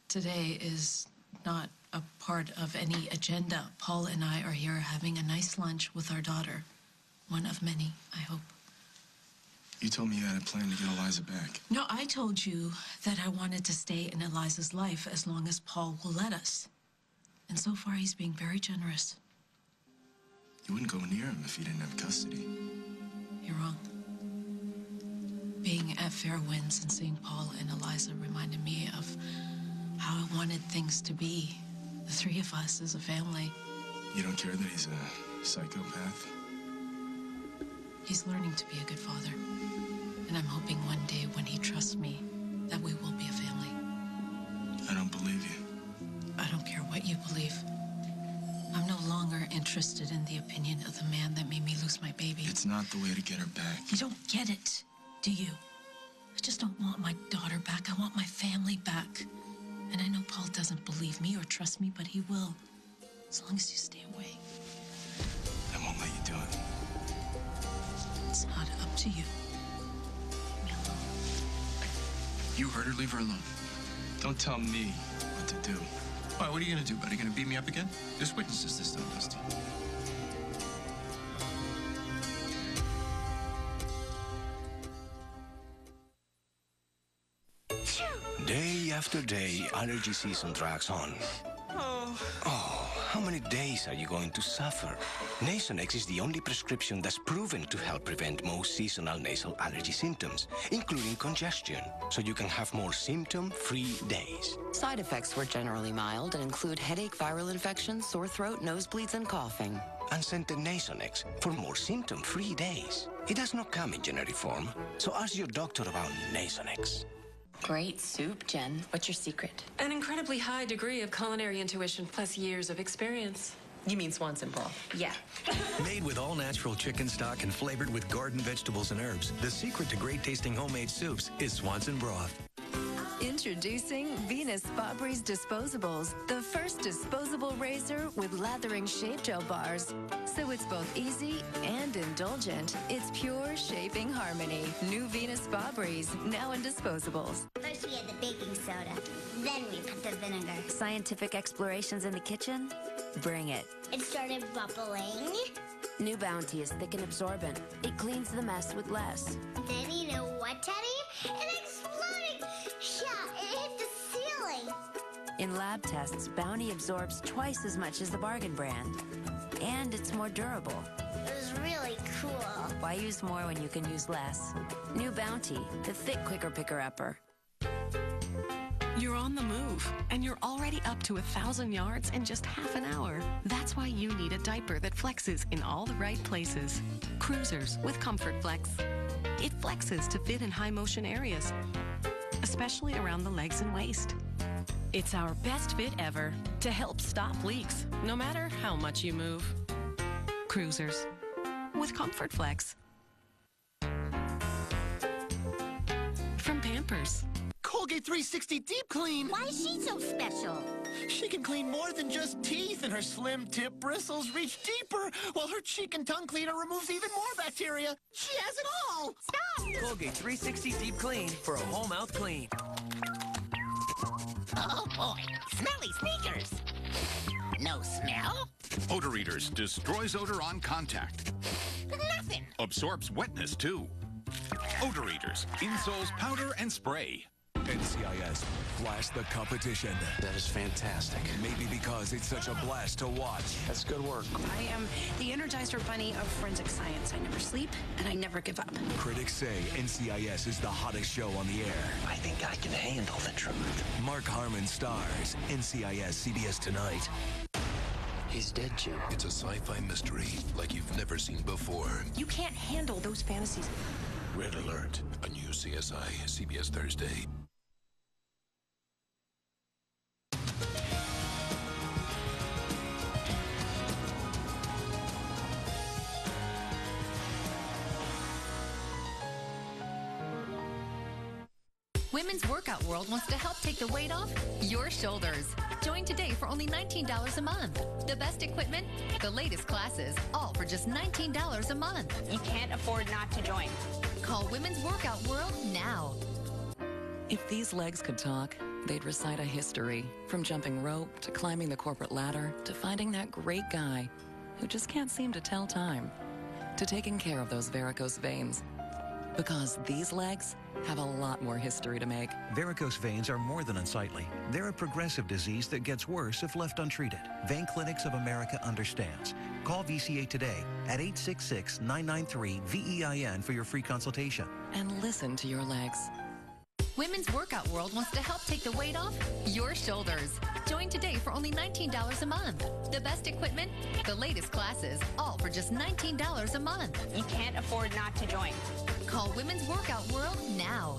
Speaker 3: Today is not a part of any agenda. Paul and I are here having a nice lunch with our daughter. One of many, I hope.
Speaker 9: You told me you had a plan to get Eliza back.
Speaker 3: No, I told you that I wanted to stay in Eliza's life as long as Paul will let us. And so far, he's being very generous.
Speaker 9: You wouldn't go near him if he didn't have custody.
Speaker 3: You're wrong. Being at Fairwinds and seeing Paul and Eliza reminded me of how I wanted things to be. The three of us as a family.
Speaker 9: You don't care that he's a psychopath?
Speaker 3: He's learning to be a good father. And I'm hoping one day when he trusts me that we will be a family.
Speaker 9: I don't believe you.
Speaker 3: I don't care what you believe. I'm no longer interested in the opinion of the man that made me lose my baby.
Speaker 9: It's not the way to get her back.
Speaker 3: You don't get it, do you? I just don't want my daughter back. I want my family back. And I know Paul doesn't believe me or trust me, but he will. As long as you stay away.
Speaker 9: I won't let you do it.
Speaker 3: It's not up to you. Leave me alone.
Speaker 4: You heard her, leave her alone.
Speaker 9: Don't tell me what to do.
Speaker 4: Why, what are you gonna do, buddy? Gonna beat me up again? There's witnesses this time, Dusty.
Speaker 27: Day after day, allergy season drags on. Oh, how many days are you going to suffer? Nasonex is the only prescription that's proven to help prevent most seasonal nasal allergy symptoms, including congestion, so you can have more symptom-free days.
Speaker 12: Side effects were generally mild and include headache, viral infections, sore throat, nosebleeds, and coughing.
Speaker 27: And scented Nasonex for more symptom-free days. It does not come in generic form, so ask your doctor about Nasonex.
Speaker 12: Great soup, Jen. What's your secret?
Speaker 17: An incredibly high degree of culinary intuition plus years of experience.
Speaker 12: You mean Swanson broth? Yeah.
Speaker 18: Made with all-natural chicken stock and flavored with garden vegetables and herbs, the secret to great-tasting homemade soups is Swanson broth.
Speaker 19: Introducing Venus Spa Breeze Disposables, the first disposable razor with lathering shave gel bars. So it's both easy and indulgent. It's pure shaping harmony. New Venus Spa Breeze, now in disposables.
Speaker 28: First we add the baking soda, then we put the vinegar.
Speaker 16: Scientific explorations in the kitchen? Bring it.
Speaker 28: It started bubbling.
Speaker 16: New Bounty is thick and absorbent. It cleans the mess with less.
Speaker 28: Then you know what, Teddy? It exploded! Yeah, it hit the ceiling.
Speaker 16: In lab tests, Bounty absorbs twice as much as the bargain brand. And it's more durable.
Speaker 28: It was really cool.
Speaker 16: Why use more when you can use less? New Bounty, the thick quicker picker-upper.
Speaker 20: You're on the move, and you're already up to 1,000 yards in just half an hour. That's why you need a diaper that flexes in all the right places. Cruisers with Comfort Flex. It flexes to fit in high-motion areas, especially around the legs and waist. It's our best fit ever to help stop leaks, no matter how much you move. Cruisers with Comfort Flex. From Pampers.
Speaker 22: Colgate 360 Deep Clean.
Speaker 28: Why is she so special?
Speaker 22: She can clean more than just teeth, and her slim tip bristles reach deeper, while her cheek and tongue cleaner removes even more bacteria. She has it all.
Speaker 28: Stop!
Speaker 23: Colgate 360 Deep Clean for a whole mouth clean.
Speaker 28: Oh boy, smelly sneakers. No smell?
Speaker 24: Odor Eaters destroys odor on contact.
Speaker 28: Nothing.
Speaker 24: Absorbs wetness too. Odor Eaters, insoles, powder, and spray.
Speaker 2: NCIS, blast the competition.
Speaker 23: That is fantastic.
Speaker 2: Maybe because it's such a blast to watch.
Speaker 23: That's good work.
Speaker 7: I am the Energizer Bunny of forensic science. I never sleep, and I never give up.
Speaker 2: Critics say NCIS is the hottest show on the air.
Speaker 23: I think I can handle the truth.
Speaker 2: Mark Harmon stars. NCIS CBS Tonight.
Speaker 23: He's dead, Jim.
Speaker 10: It's a sci-fi mystery like you've never seen before.
Speaker 7: You can't handle those fantasies.
Speaker 10: Red Alert, a new CSI, CBS Thursday.
Speaker 6: Women's Workout World wants to help take the weight off your shoulders. Join today for only $19 a month. The best equipment, the latest classes, all for just $19 a month.
Speaker 7: You can't afford not to join.
Speaker 6: Call Women's Workout World now.
Speaker 11: If these legs could talk, they'd recite a history, from jumping rope to climbing the corporate ladder to finding that great guy who just can't seem to tell time, to taking care of those varicose veins. Because these legs have a lot more history to make.
Speaker 14: Varicose veins are more than unsightly. They're a progressive disease that gets worse if left untreated. Vein Clinics of America understands. Call VCA today at 866-993-VEIN for your free consultation.
Speaker 11: And listen to your legs.
Speaker 6: Women's Workout World wants to help take the weight off your shoulders. Join today for only $19 a month. The best equipment, the latest classes, all for just $19 a month.
Speaker 7: You can't afford not to join.
Speaker 6: Call Women's Workout World now.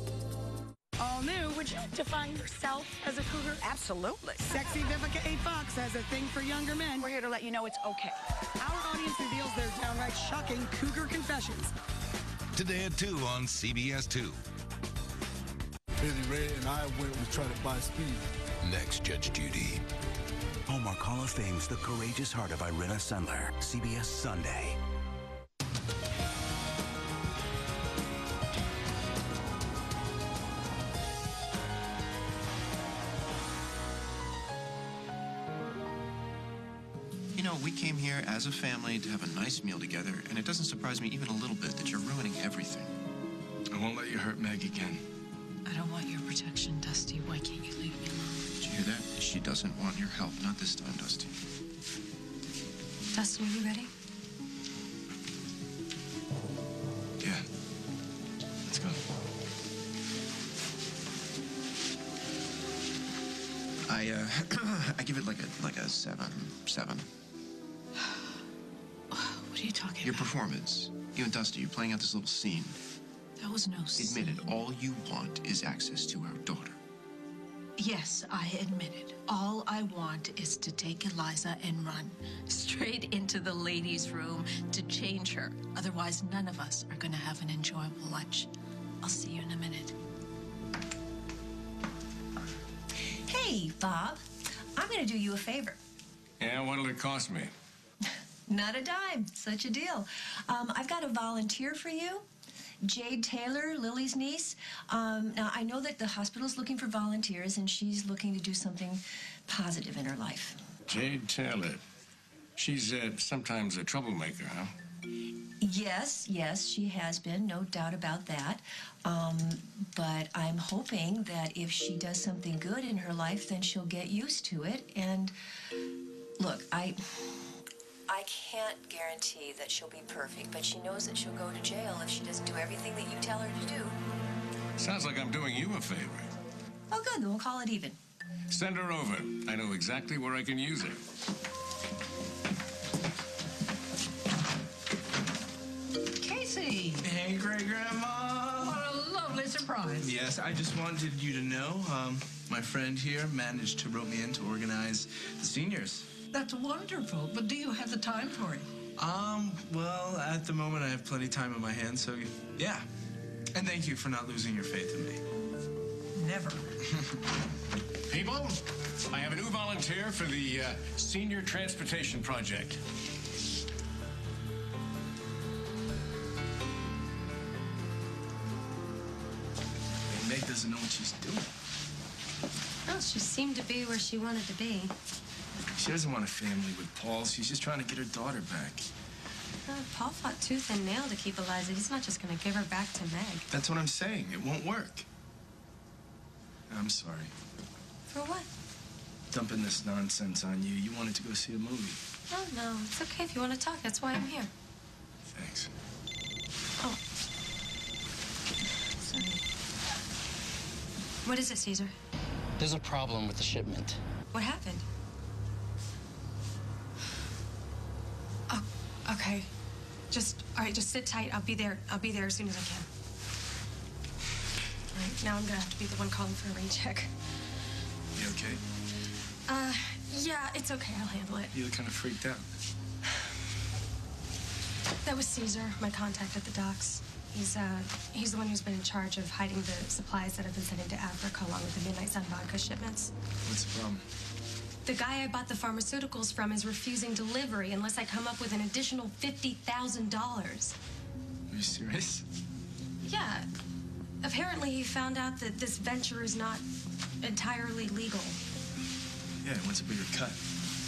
Speaker 15: All new, would you define yourself as a cougar?
Speaker 7: Absolutely.
Speaker 15: Sexy Vivica A. Fox has a thing for younger men.
Speaker 7: We're here to let you know it's okay.
Speaker 15: Our audience reveals their downright shocking cougar confessions.
Speaker 24: Today at 2 on CBS 2.
Speaker 21: Billy Ray and I went to try to buy speed.
Speaker 24: Next, Judge Judy.
Speaker 14: Hallmark Hall of Fame's The Courageous Heart of Irina Sendler. CBS Sunday.
Speaker 4: You know, we came here as a family to have a nice meal together, and it doesn't surprise me even a little bit that you're ruining everything.
Speaker 9: I won't let you hurt Meg again.
Speaker 3: I don't want your protection, Dusty. Why can't you leave me alone?
Speaker 4: Did you hear that? She doesn't want your help. Not this time, Dusty.
Speaker 3: Dusty, are you ready?
Speaker 9: Yeah. Let's go.
Speaker 4: I give it like a 7.
Speaker 3: What are you talking
Speaker 4: Your
Speaker 3: about?
Speaker 4: performance. You and Dusty, you're playing out this little scene.
Speaker 3: That was no
Speaker 4: Admit it, all you want is access to our daughter.
Speaker 3: Yes, I admit it. All I want is to take Eliza and run straight into the ladies' room to change her. Otherwise, none of us are going to have an enjoyable lunch. I'll see you in a minute.
Speaker 1: Hey, Bob. I'm going to do you a favor.
Speaker 25: Yeah, what'll it cost me?
Speaker 1: Not a dime. Such a deal. I've got a volunteer for you. Jade Taylor, Lily's niece. Now, I know that the hospital's looking for volunteers, and she's looking to do something positive in her life.
Speaker 25: Jade Taylor. She's sometimes a troublemaker, huh?
Speaker 1: Yes, she has been, no doubt about that. But I'm hoping that if she does something good in her life, then she'll get used to it. And look, I can't guarantee that she'll be perfect, but she knows that she'll go to jail if she doesn't do everything that you tell her to do.
Speaker 25: Sounds like I'm doing you a favor.
Speaker 1: Oh, good, then we'll call it even.
Speaker 25: Send her over. I know exactly where I can use her.
Speaker 29: Casey!
Speaker 9: Hey, great-grandma!
Speaker 29: What a lovely surprise.
Speaker 9: Yes, I just wanted you to know, my friend here managed to rope me in to organize the seniors.
Speaker 29: That's wonderful, but do you have the time for it?
Speaker 9: Well, at the moment I have plenty of time on my hands, so yeah. And thank you for not losing your faith in me.
Speaker 29: Never.
Speaker 13: People, I have a new volunteer for the Senior Transportation Project.
Speaker 9: Meg doesn't know what she's doing.
Speaker 30: Well, she seemed to be where she wanted to be.
Speaker 9: She doesn't want a family with Paul. She's just trying to get her daughter back.
Speaker 30: Paul fought tooth and nail to keep Eliza. He's not just going to give her back to Meg.
Speaker 9: That's what I'm saying. It won't work. I'm sorry.
Speaker 3: For what?
Speaker 9: Dumping this nonsense on you. You wanted to go see a movie.
Speaker 3: Oh, no. It's okay if you want to talk. That's why I'm here.
Speaker 9: Thanks.
Speaker 3: Oh. Sorry. What is it, Caesar?
Speaker 23: There's a problem with the shipment.
Speaker 3: What happened? Oh, okay. All right, just sit tight. I'll be there as soon as I can. All right, now I'm gonna have to be the one calling for a rain check.
Speaker 9: You okay?
Speaker 3: Yeah, it's okay. I'll handle it.
Speaker 9: You look kind of freaked out.
Speaker 3: That was Caesar, my contact at the docks. He's the one who's been in charge of hiding the supplies that I've been sending to Africa along with the Midnight Sun vodka shipments.
Speaker 9: What's the problem?
Speaker 3: The guy I bought the pharmaceuticals from is refusing delivery unless I come up with an additional $50,000.
Speaker 9: Are you serious?
Speaker 3: Yeah. Apparently he found out that this venture is not entirely legal.
Speaker 9: Yeah, it wants a bigger cut.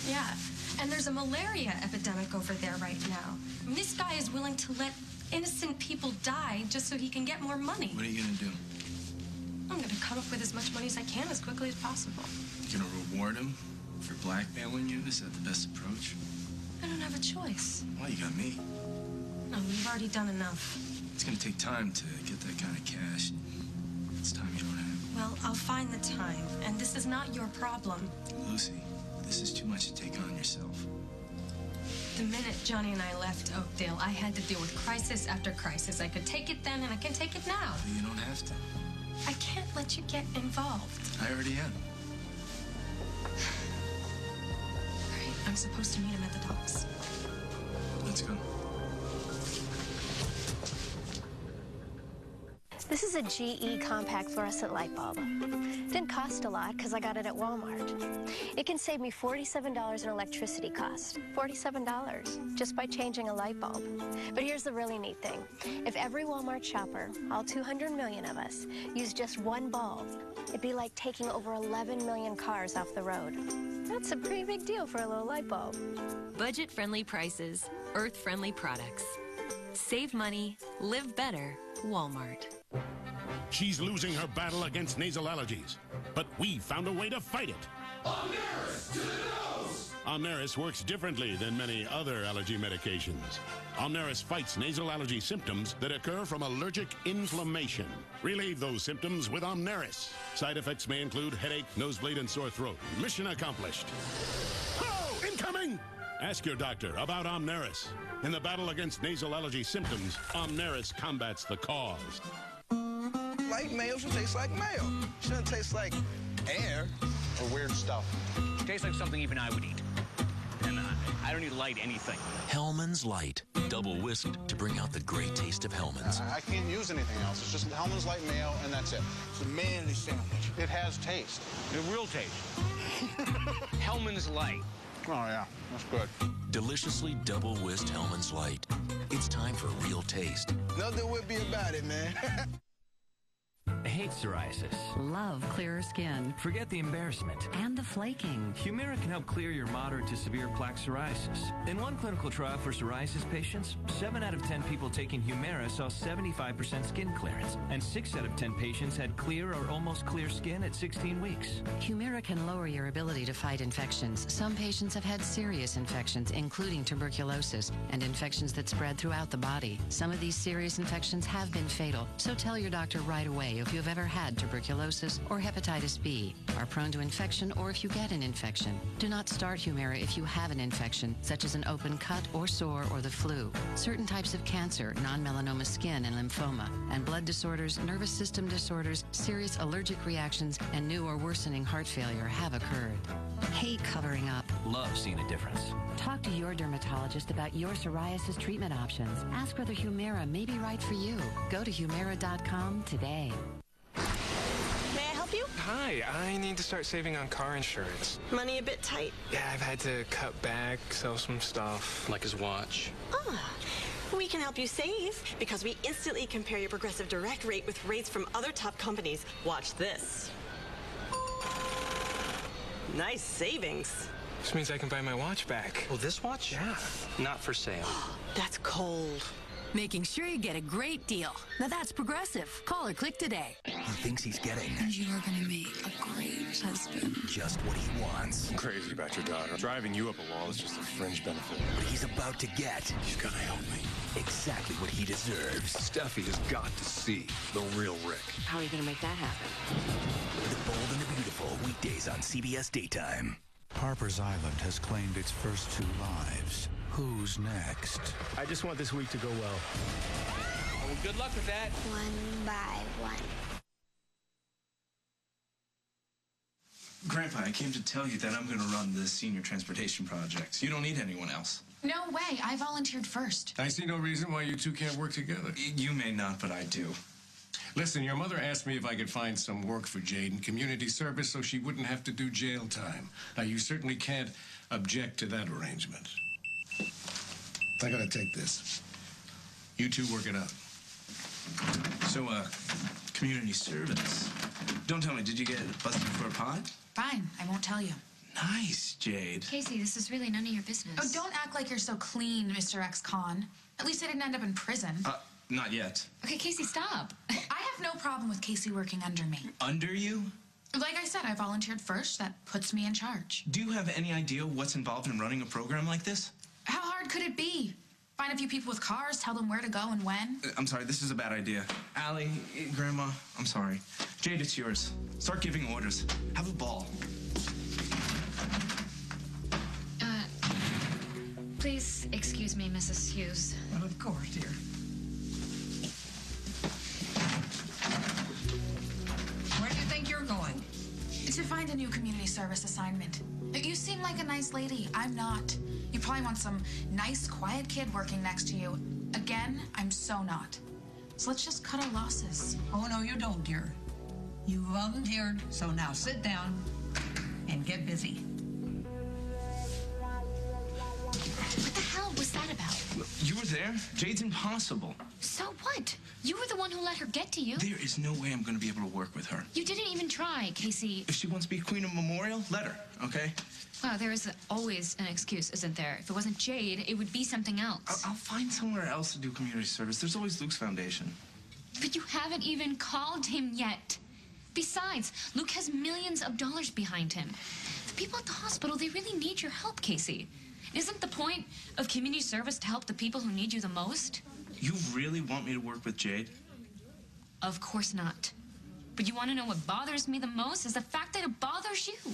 Speaker 3: Yeah. And there's a malaria epidemic over there right now. And this guy is willing to let innocent people die just so he can get more money.
Speaker 9: What are you gonna do?
Speaker 3: I'm gonna come up with as much money as I can as quickly as possible.
Speaker 9: You gonna reward him for blackmailing you? Is that the best approach?
Speaker 3: I don't have a choice.
Speaker 9: Well, you got me.
Speaker 3: No, we've already done enough.
Speaker 9: It's gonna take time to get that kind of cash. It's time you don't have.
Speaker 3: Well, I'll find the time, and this is not your problem.
Speaker 9: Lucy, this is too much to take on yourself.
Speaker 3: The minute Johnny and I left Oakdale, I had to deal with crisis after crisis. I could take it then, and I can take it now.
Speaker 9: But you don't have to.
Speaker 3: I can't let you get involved.
Speaker 9: I already am.
Speaker 3: All right, I'm supposed to meet him at the docks.
Speaker 9: Let's go.
Speaker 5: This is a GE compact fluorescent light bulb. Didn't cost a lot because I got it at Walmart. It can save me $47 in electricity costs. $47 just by changing a light bulb. But here's the really neat thing. If every Walmart shopper, all 200 million of us, used just one bulb, it'd be like taking over 11 million cars off the road. That's a pretty big deal for a little light bulb.
Speaker 6: Budget-friendly prices, earth-friendly products. Save money, live better, Walmart.
Speaker 8: She's losing her battle against nasal allergies, but we found a way to fight it.
Speaker 12: Omneris to the nose!
Speaker 8: Omneris works differently than many other allergy medications. Omneris fights nasal allergy symptoms that occur from allergic inflammation. Relieve those symptoms with Omneris. Side effects may include headache, nosebleed, and sore throat. Mission accomplished. Oh, incoming! Ask your doctor about Omneris. In the battle against nasal allergy symptoms, Omneris combats the cause.
Speaker 16: Light mayo should taste like mayo. Shouldn't taste like air or weird stuff.
Speaker 17: Tastes like something even I would eat. And I don't need to light anything.
Speaker 2: Hellman's Light. Double whisked to bring out the great taste of Hellman's.
Speaker 16: I can't use anything else. It's just Hellman's Light mayo, and that's it. It's a manly sandwich. It has taste.
Speaker 17: The real taste. Hellman's Light.
Speaker 16: Oh, yeah. That's good.
Speaker 2: Deliciously double whisked Hellman's Light. It's time for real taste.
Speaker 16: Nothing would be about it, man.
Speaker 18: Hate psoriasis.
Speaker 19: Love clearer skin.
Speaker 18: Forget the embarrassment.
Speaker 19: And the flaking.
Speaker 18: Humira can help clear your moderate to severe plaque psoriasis. In one clinical trial for psoriasis patients, 7 out of 10 people taking Humira saw 75% skin clearance, and 6 out of 10 patients had clear or almost clear skin at 16 weeks.
Speaker 19: Humira can lower your ability to fight infections. Some patients have had serious infections, including tuberculosis, and infections that spread throughout the body. Some of these serious infections have been fatal, so tell your doctor right away if you have ever had tuberculosis or hepatitis B, are prone to infection, or if you get an infection. Do not start Humira if you have an infection, such as an open cut or sore or the flu. Certain types of cancer, non-melanoma skin and lymphoma, and blood disorders, nervous system disorders, serious allergic reactions, and new or worsening heart failure have occurred. Hate covering up.
Speaker 18: Love seeing a difference.
Speaker 19: Talk to your dermatologist about your psoriasis treatment options. Ask whether Humira may be right for you. Go to Humira.com today.
Speaker 20: May I help you?
Speaker 26: Hi, I need to start saving on car insurance.
Speaker 20: Money a bit tight?
Speaker 26: Yeah, I've had to cut back, sell some stuff.
Speaker 23: Like his watch.
Speaker 20: We can help you save because we instantly compare your Progressive Direct rate with rates from other top companies. Watch this. Nice savings.
Speaker 26: This means I can buy my watch back.
Speaker 23: Oh, this watch?
Speaker 26: Yeah.
Speaker 23: Not for sale.
Speaker 20: That's cold.
Speaker 7: making sure you get a great deal. Now that's Progressive. Call or click today.
Speaker 10: He thinks he's getting
Speaker 7: You are going to make a great husband.
Speaker 10: just what he wants.
Speaker 11: I'm crazy about your daughter. Driving you up a wall is just a fringe benefit.
Speaker 10: But he's about to get
Speaker 11: You've got to help me.
Speaker 10: exactly what he deserves.
Speaker 11: Steffi has got to see the real Rick.
Speaker 7: How are you going to make that happen?
Speaker 10: The Bold and the Beautiful, weekdays on CBS Daytime.
Speaker 14: Harper's Island has claimed its first 2 lives. Who's next?
Speaker 11: I just want this week to go well.
Speaker 15: Well, good luck with that.
Speaker 21: One by one.
Speaker 9: Grandpa, I came to tell you that I'm going to run the senior transportation project. You don't need anyone else.
Speaker 22: No way. I volunteered first.
Speaker 25: I see no reason why you two can't work together.
Speaker 9: You may not, but I do.
Speaker 25: Listen, your mother asked me if I could find some work for Jade in community service so she wouldn't have to do jail time. Now, you certainly can't object to that arrangement. I gotta take this. You two work it out.
Speaker 9: So, community service. Don't tell me, did you get busted for a pot?
Speaker 22: Fine. I won't tell you.
Speaker 9: Nice, Jade.
Speaker 30: Casey, this is really none of your business.
Speaker 22: Oh, don't act like you're so clean, Mr. Ex-Con. At least I didn't end up in prison.
Speaker 9: Not yet.
Speaker 30: Okay, Casey, stop.
Speaker 22: I have no problem with Casey working under me.
Speaker 9: Under you?
Speaker 22: Like I said, I volunteered first. That puts me in charge.
Speaker 9: Do you have any idea what's involved in running a program like this?
Speaker 22: How hard could it be? Find a few people with cars, tell them where to go and when.
Speaker 9: I'm sorry, this is a bad idea. Allie, Grandma, I'm sorry. Jade, it's yours. Start giving orders. Have a ball.
Speaker 30: Please excuse me, Mrs. Hughes.
Speaker 29: Well, of course, dear. Where do you think you're going?
Speaker 22: To find a new community service assignment. You seem like a nice lady. I'm not. You probably want some nice, quiet kid working next to you. Again, I'm so not. So let's just cut our losses.
Speaker 29: Oh, no, you don't, dear. You volunteered, so now sit down and get busy.
Speaker 30: What the hell was that about?
Speaker 9: You were there? Jade's impossible.
Speaker 30: So what? You were the one who let her get to you.
Speaker 9: There is no way I'm going to be able to work with her.
Speaker 30: You didn't even try, Casey.
Speaker 9: If she wants to be Queen of Memorial, let her, okay?
Speaker 30: Well, there is always an excuse, isn't there? If it wasn't Jade, it would be something else.
Speaker 9: I'll find somewhere else to do community service. There's always Luke's Foundation.
Speaker 30: But you haven't even called him yet. Besides, Luke has millions of dollars behind him. The people at the hospital, they really need your help, Casey. Isn't the point of community service to help the people who need you the most?
Speaker 9: You really want me to work with Jade?
Speaker 30: Of course not. But you want to know what bothers me the most is the fact that it bothers you.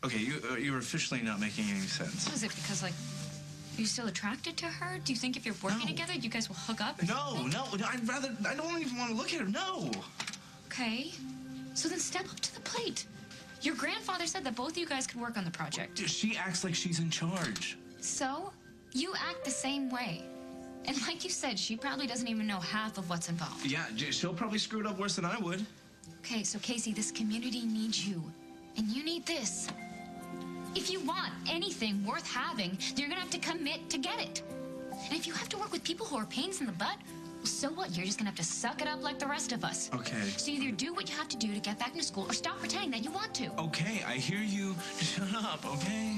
Speaker 9: Okay, you're officially not making any sense.
Speaker 30: What is it, because, like, are you still attracted to her? Do you think if you're working together, you guys will hook up?
Speaker 9: No, I don't even want to look at her, no.
Speaker 30: Okay, so then step up to the plate. Your grandfather said that both of you guys could work on the project.
Speaker 9: She acts like she's in charge.
Speaker 30: So, you act the same way. And like you said, she probably doesn't even know half of what's involved.
Speaker 9: Yeah, she'll probably screw it up worse than I would.
Speaker 30: Okay, so Casey, this community needs you. And you need this. If you want anything worth having, you're gonna have to commit to get it. And if you have to work with people who are pains in the butt, well, so what? You're just gonna have to suck it up like the rest of us.
Speaker 9: Okay.
Speaker 30: So either do what you have to do to get back into school or stop pretending that you want to.
Speaker 9: Okay, I hear you. Shut up, okay?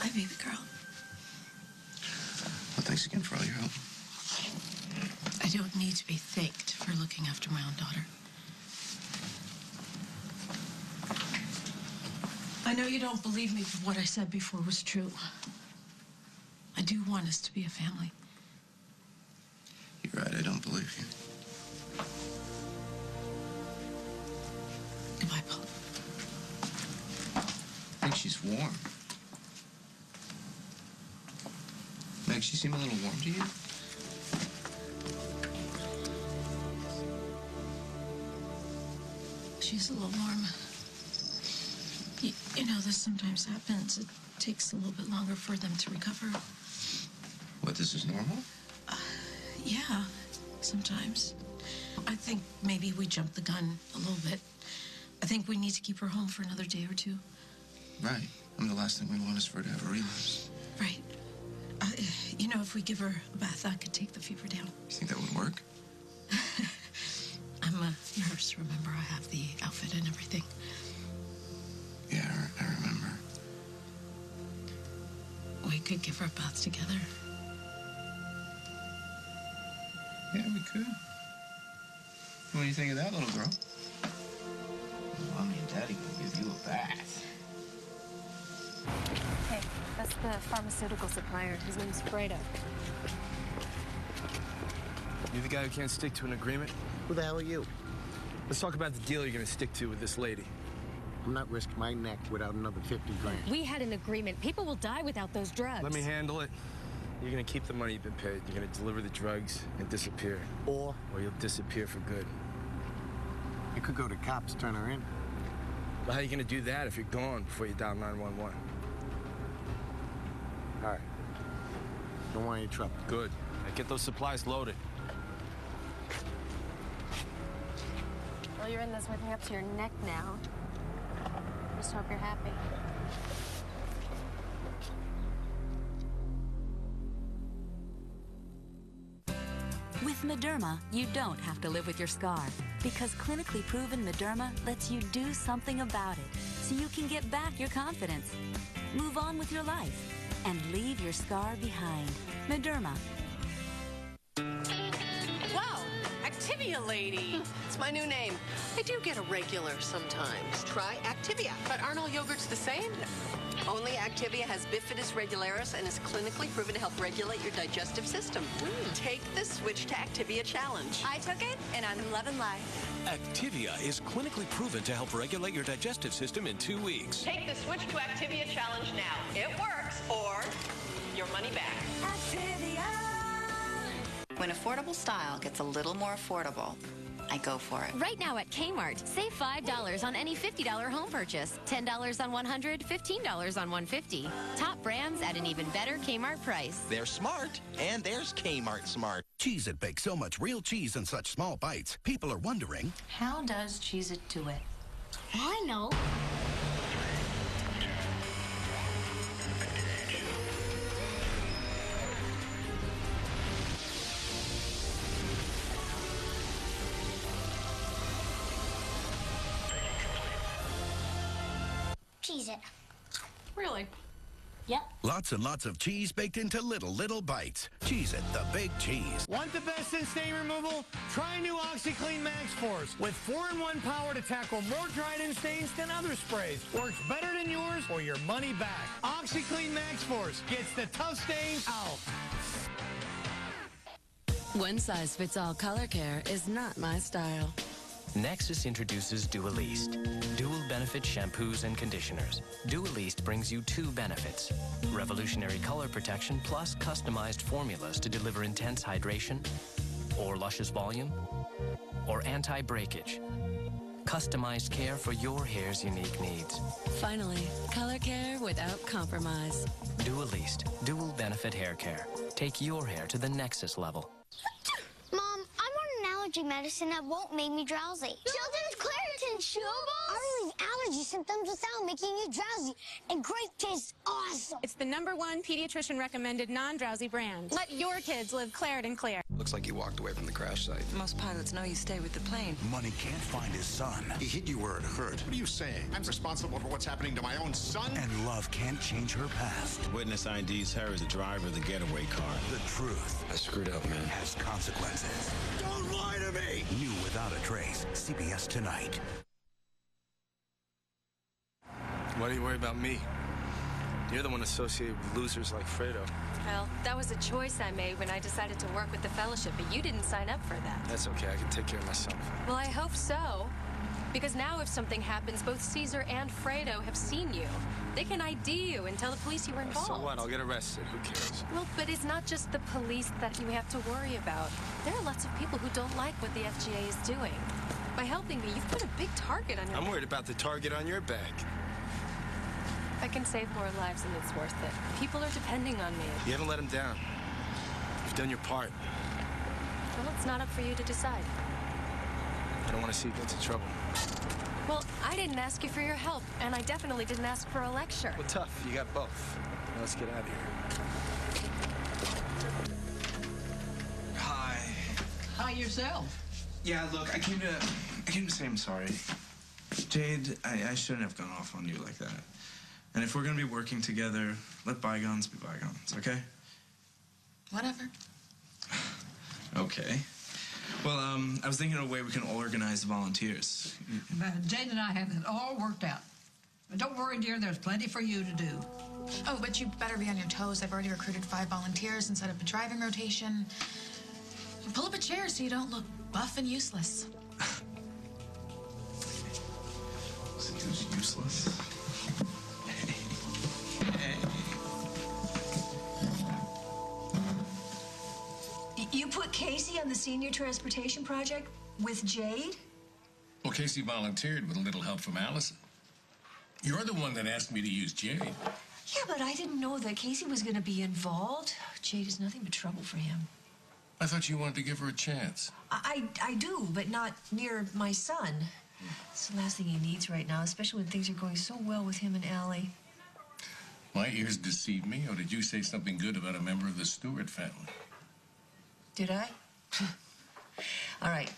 Speaker 22: Hi, baby girl.
Speaker 9: Well, thanks again for all your help.
Speaker 3: I don't need to be thanked for looking after my own daughter. I know you don't believe me, but what I said before was true. I do want us to be a family.
Speaker 9: You're right, I don't believe you.
Speaker 3: Goodbye, Paul.
Speaker 9: I think she's warm. Meg, she seem a little warm to you?
Speaker 3: She's a little warm. You know, this sometimes happens. It takes a little bit longer for them to recover.
Speaker 9: What, this is normal?
Speaker 3: Yeah, sometimes. I think maybe we jumped the gun a little bit. I think we need to keep her home for another day or two.
Speaker 9: Right. I mean, the last thing we want is for her to have a relapse.
Speaker 3: Right. You know, if we give her a bath, that could take the fever down.
Speaker 9: You think that would work?
Speaker 3: I'm a nurse, remember? I have the outfit and everything.
Speaker 9: Yeah,
Speaker 3: could give her a bath together.
Speaker 9: Yeah, we could. What do you think of that, little girl? Mommy and Daddy will give you a bath.
Speaker 1: Hey, that's the pharmaceutical supplier. His name's Fredo.
Speaker 26: You the guy who can't stick to an agreement?
Speaker 4: Who the hell are you?
Speaker 26: Let's talk about the deal you're gonna stick to with this lady.
Speaker 4: I'm not risking my neck without another 50 grand.
Speaker 30: We had an agreement. People will die without those drugs.
Speaker 26: Let me handle it. You're gonna keep the money you've been paid. You're gonna deliver the drugs and disappear. Or you'll disappear for good.
Speaker 4: You could go to cops, turn her in.
Speaker 26: Well, how are you gonna do that if you're gone before you dial 911?
Speaker 4: All right. Don't want any trouble.
Speaker 26: Good. Now get those supplies loaded.
Speaker 1: Well, you're in this with me up to your neck now. Just hope you're happy.
Speaker 5: With Mederma, you don't have to live with your scar, because clinically proven Mederma lets you do something about it, so you can get back your confidence, move on with your life, and leave your scar behind. Mederma.
Speaker 6: Wow, Activia lady. It's my new name. I do get irregular sometimes. Try Activia. But aren't all yogurts the same? Only Activia has bifidus regularis and is clinically proven to help regulate your digestive system. Take the Switch to Activia challenge.
Speaker 30: I took it, and I'm loving life.
Speaker 2: Activia is clinically proven to help regulate your digestive system in 2 weeks.
Speaker 6: Take the Switch to Activia challenge now. It works, or your money back.
Speaker 5: Activia!
Speaker 12: When affordable style gets a little more affordable, I go for it.
Speaker 30: Right now at Kmart, save $5 on any $50 home purchase, $10 on 100, $15 on 150. Top brands at an even better Kmart price.
Speaker 10: They're smart, and there's Kmart Smart.
Speaker 13: Cheez-It bakes so much real cheese in such small bites. People are wondering,
Speaker 3: How does Cheez-It do it?
Speaker 30: I know.
Speaker 21: Cheez-It.
Speaker 6: Really?
Speaker 21: Yep.
Speaker 13: lots and lots of cheese baked into little bites. Cheez-It, the big cheese.
Speaker 24: Want the best in stain removal? Try new OxyClean Max Force with 4-in-1 power to tackle more dried-in stains than other sprays. Works better than yours or your money back. OxyClean Max Force gets the tough stains out.
Speaker 19: One-size-fits-all color care is not my style.
Speaker 27: Nexus introduces Dualiste, dual benefit shampoos and conditioners. Dualiste brings you 2 benefits: revolutionary color protection plus customized formulas to deliver intense hydration, or luscious volume, or anti-breakage. Customized care for your hair's unique needs.
Speaker 19: Finally, color care without compromise.
Speaker 27: Dualiste, dual benefit hair care. Take your hair to the Nexus level.
Speaker 21: Mom, I'm on an allergy medicine that won't make me drowsy. Children's Claritin Chewable? I relieve allergy symptoms without making you drowsy. And grape tastes awesome.
Speaker 1: It's the #1 pediatrician recommended non-drowsy brand. Let your kids live Claritin Clear.
Speaker 28: Looks like you walked away from the crash site.
Speaker 19: Most pilots know you stay with the plane.
Speaker 13: Money can't find his son.
Speaker 31: He hit you where it hurt. What are you saying? I'm responsible for what's happening to my own son?
Speaker 13: And love can't change her past.
Speaker 32: Witness IDs her as the driver of the getaway car.
Speaker 13: The truth.
Speaker 28: I screwed up, man.
Speaker 13: Has consequences.
Speaker 31: Don't lie to me!
Speaker 13: New Without a Trace. CBS tonight.
Speaker 26: Why do you worry about me? You're the one associated with losers like Fredo.
Speaker 30: Well, that was a choice I made when I decided to work with the Fellowship, but you didn't sign up for that.
Speaker 26: That's okay. I can take care of myself.
Speaker 30: Well, I hope so. Because now if something happens, both Caesar and Fredo have seen you. They can ID you and tell the police you were involved.
Speaker 26: So what? I'll get arrested. Who cares?
Speaker 30: Well, but it's not just the police that you have to worry about. There are lots of people who don't like what the FGA is doing. By helping me, you've put a big target on your
Speaker 26: I'm worried about the target on your back.
Speaker 30: I can save more lives and it's worth it. People are depending on me.
Speaker 26: You haven't let him down. You've done your part.
Speaker 30: Well, it's not up for you to decide.
Speaker 26: I don't want to see you get into trouble.
Speaker 30: Well, I didn't ask you for your help, and I definitely didn't ask for a lecture.
Speaker 26: Well, tough. You got both. Now let's get out of here.
Speaker 9: Hi.
Speaker 29: Hi yourself.
Speaker 9: Yeah, look, I came to say I'm sorry. Jade, I shouldn't have gone off on you like that.
Speaker 7: And if we're gonna be working together, let bygones be bygones, okay?
Speaker 3: Whatever.
Speaker 7: Okay. Well, I was thinking of a way we can organize volunteers.
Speaker 29: Jane and I have it all worked out. But don't worry, dear, there's plenty for you to do.
Speaker 8: Oh, but you better be on your toes. I've already recruited 5 volunteers and set up a driving rotation. And pull up a chair so you don't look buff and useless.
Speaker 7: So who's useless?
Speaker 11: You put Casey on the senior transportation project with Jade?
Speaker 14: Well, Casey volunteered with a little help from Allison. You're the one that asked me to use Jade.
Speaker 11: Yeah, but I didn't know that Casey was going to be involved. Jade is nothing but trouble for him.
Speaker 14: I thought you wanted to give her a chance.
Speaker 11: I do, but not near my son. It's the last thing he needs right now, especially when things are going so well with him and Allie.
Speaker 14: My ears deceived me, or did you say something good about a member of the Stewart family?
Speaker 11: Did I? All right.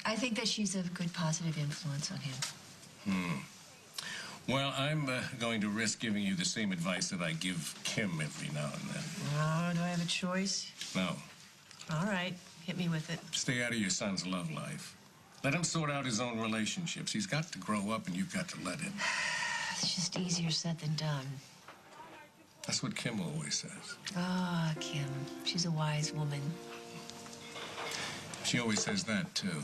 Speaker 11: I think that she's a good positive influence on him.
Speaker 14: Well, I'm going to risk giving you the same advice that I give Kim every now and then.
Speaker 11: Oh, do I have a choice?
Speaker 14: No.
Speaker 11: All right. Hit me with it.
Speaker 14: Stay out of your son's love life. Let him sort out his own relationships. He's got to grow up, and you've got to let him.
Speaker 11: It's just easier said than done.
Speaker 14: That's what Kim always says.
Speaker 11: Ah, Kim. She's a wise woman.
Speaker 14: She always says that, too.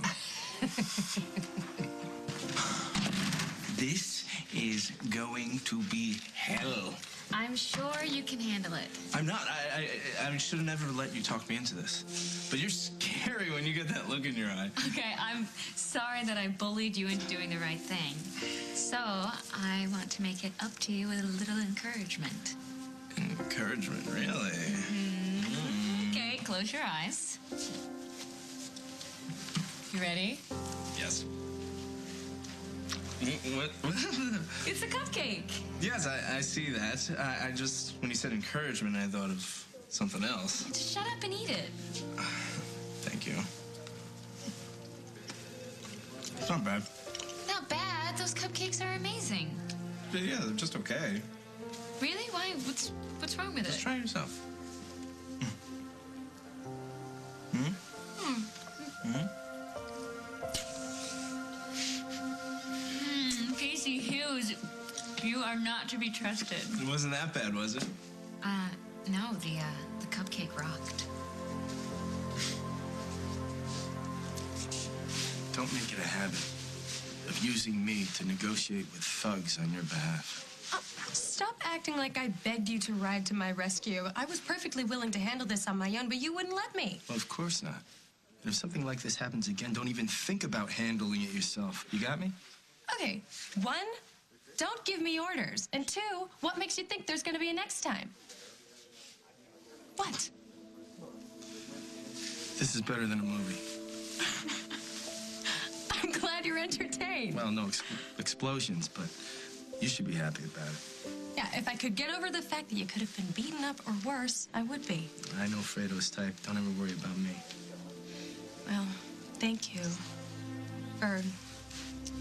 Speaker 9: This is going to be hell.
Speaker 30: I'm sure you can handle it.
Speaker 7: I'm not. I should have never let you talk me into this. But you're scary when you get that look in your eye.
Speaker 30: Okay, I'm sorry that I bullied you into doing the right thing. So, I want to make it up to you with a little encouragement.
Speaker 7: Encouragement, really?
Speaker 30: Okay, close your eyes. You ready?
Speaker 7: Yes. What?
Speaker 30: It's a cupcake.
Speaker 7: Yes, I see that. I just, when you said encouragement, I thought of something else.
Speaker 30: Just shut up and eat it.
Speaker 7: Thank you. It's not bad.
Speaker 30: Not bad. Those cupcakes are amazing.
Speaker 7: Yeah, they're just okay.
Speaker 30: Really? Why? What's wrong with
Speaker 7: Just
Speaker 30: it?
Speaker 7: try it yourself.
Speaker 30: Casey Hughes, you are not to be trusted.
Speaker 7: It wasn't that bad, was it?
Speaker 30: No, the cupcake rocked.
Speaker 7: Don't make it a habit of using me to negotiate with thugs on your behalf.
Speaker 1: Stop acting like I begged you to ride to my rescue. I was perfectly willing to handle this on my own, but you wouldn't let me.
Speaker 7: Well, of course not. And if something like this happens again, don't even think about handling it yourself. You got me?
Speaker 1: Okay, 1, don't give me orders. And 2, what makes you think there's going to be a next time? What?
Speaker 7: This is better than a movie.
Speaker 1: I'm glad you're entertained.
Speaker 7: Well, no explosions, but you should be happy about it.
Speaker 1: Yeah, if I could get over the fact that you could have been beaten up or worse, I would be.
Speaker 7: I know Fredo's type. Don't ever worry about me.
Speaker 1: Well, thank you for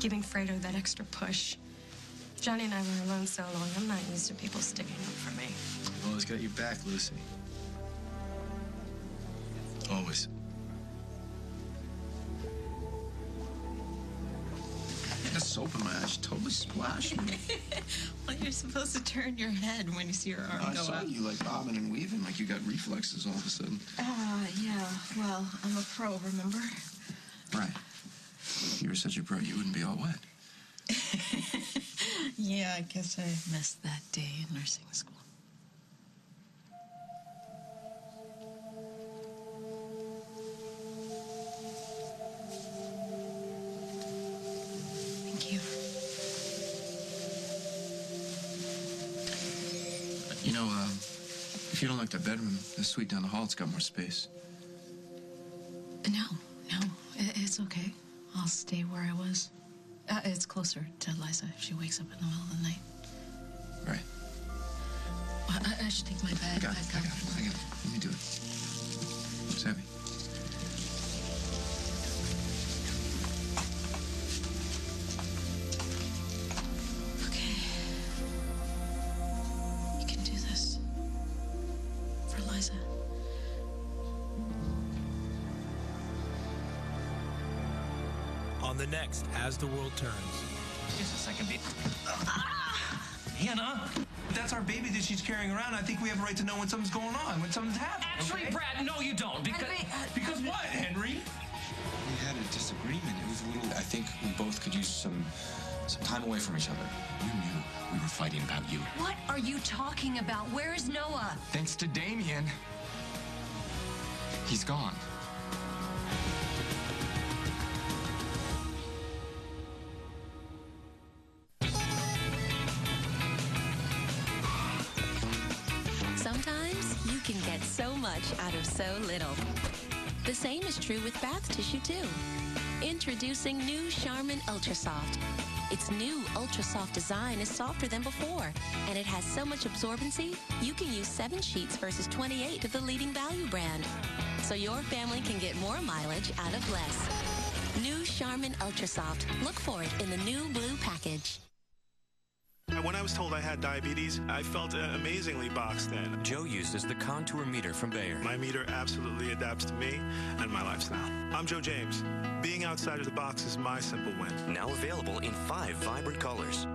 Speaker 1: giving Fredo that extra push. Johnny and I were alone so long. I'm not used to people sticking up for me.
Speaker 7: I've always got your back, Lucy. Always.
Speaker 9: The soap in my eyes totally splashed me.
Speaker 3: Well, you're supposed to turn your head when you see your arm
Speaker 9: I
Speaker 3: go
Speaker 9: saw
Speaker 3: up.
Speaker 9: you like bobbing and weaving, like you got reflexes all of a sudden.
Speaker 3: Yeah. Well, I'm a pro, remember?
Speaker 9: Right. If you were such a pro, you wouldn't be all wet.
Speaker 3: Yeah, I guess I missed that day in nursing school. Thank you.
Speaker 9: You know, if you don't like that bedroom, the suite down the hall, it's got more space.
Speaker 3: No, it's okay. I'll stay where I was. It's closer to Liza if she wakes up in the middle of the night.
Speaker 9: Right.
Speaker 3: Well, I should take my bag.
Speaker 9: I got it. Let me do it. It's heavy.
Speaker 2: on the next As the World Turns.
Speaker 7: Just a second, babe. Hannah, that's our baby that she's carrying around. I think we have a right to know when something's going on, when something's happening.
Speaker 4: Actually,
Speaker 7: okay?
Speaker 4: Brad, no, you don't.
Speaker 7: Because what, Henry?
Speaker 5: We had a disagreement. It was a little. I think we both could use some time away from each other.
Speaker 12: You knew we were fighting about you.
Speaker 15: What are you talking about? Where is Noah?
Speaker 5: Thanks to Damien, he's gone.
Speaker 16: Sometimes you can get so much out of so little. The same is true with bath tissue, too. Introducing new Charmin Ultra Soft. Its new Ultra Soft design is softer than before, and it has so much absorbency, you can use 7 sheets versus 28 of the leading value brand. So your family can get more mileage out of less. New Charmin Ultra Soft. Look for it in the new blue package.
Speaker 17: When I was told I had diabetes, I felt amazingly boxed in.
Speaker 27: Joe uses the Contour meter from Bayer.
Speaker 17: My meter absolutely adapts to me and my lifestyle. I'm Joe James. Being outside of the box is my simple win.
Speaker 27: Now available in 5 vibrant colors.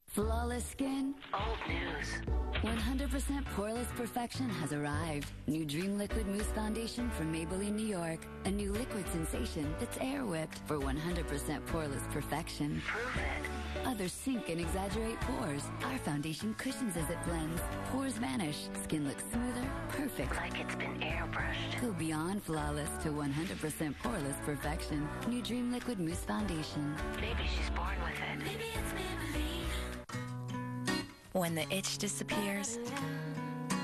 Speaker 18: Flawless skin, old news. 100% poreless perfection has arrived. New Dream Liquid Mousse Foundation from Maybelline, New York. A new liquid sensation that's air whipped for 100% poreless perfection. Prove it. Others sink and exaggerate pores. Our foundation cushions as it blends. Pores vanish. Skin looks smoother, perfect. Like it's been airbrushed. Go beyond flawless to 100% poreless perfection. New Dream Liquid Mousse Foundation.
Speaker 15: Maybe she's born with it. Maybe it's Maybelline.
Speaker 16: When the itch disappears,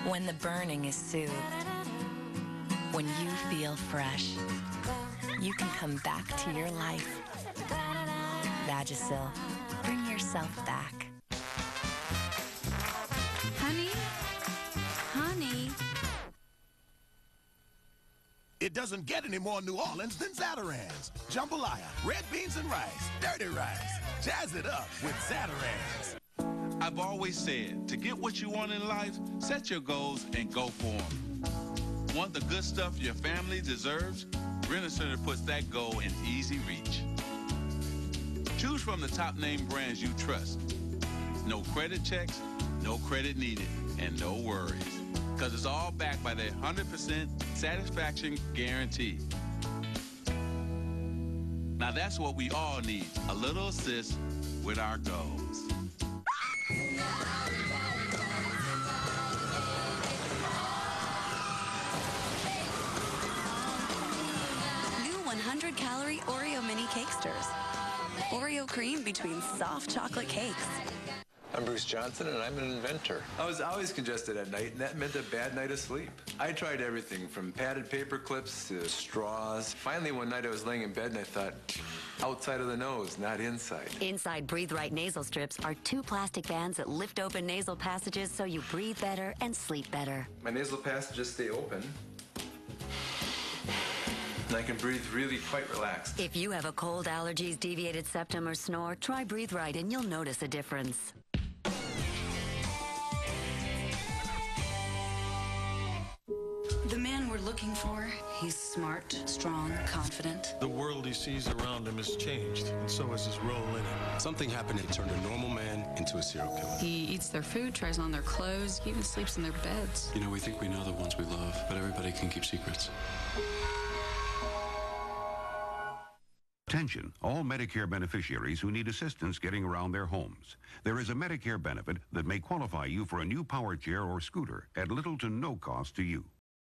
Speaker 16: when the burning is soothed, when you feel fresh, you can come back to your life. Vagisil. Bring yourself back.
Speaker 18: Honey? Honey?
Speaker 13: It doesn't get any more New Orleans than Zatarain's. Jambalaya, red beans and rice, dirty rice. Jazz it up with Zatarain's.
Speaker 20: I've always said, to get what you want in life, set your goals and go for them. Want the good stuff your family deserves? Rent-A-Center puts that goal in easy reach. Choose from the top name brands you trust. No credit checks, no credit needed, and no worries. Because it's all backed by their 100% satisfaction guarantee. Now that's what we all need, a little assist with our goals.
Speaker 22: New 100-calorie Oreo mini cakesters. Oreo cream between soft chocolate cakes.
Speaker 23: I'm Bruce Johnson, and I'm an inventor. I was always congested at night, and that meant a bad night of sleep. I tried everything from padded paper clips to straws. Finally, one night I was laying in bed, and I thought, outside of the nose, not inside.
Speaker 16: Inside Breathe Right nasal strips are 2 plastic bands that lift open nasal passages so you breathe better and sleep better.
Speaker 23: My nasal passages stay open, and I can breathe really quite relaxed.
Speaker 16: If you have a cold, allergies, deviated septum, or snore, try Breathe Right and you'll notice a difference.
Speaker 25: The man we're looking for, he's smart, strong, confident.
Speaker 33: The world he sees around him has changed, and so has his role in it.
Speaker 32: Something happened and turned a normal man into a serial killer.
Speaker 34: He eats their food, tries on their clothes, he even sleeps in their beds.
Speaker 35: You know, we think we know the ones we love, but everybody can keep secrets.
Speaker 36: Attention, all Medicare beneficiaries who need assistance getting around their homes. There is a Medicare benefit that may qualify you for a new power chair or scooter at little to no cost to you.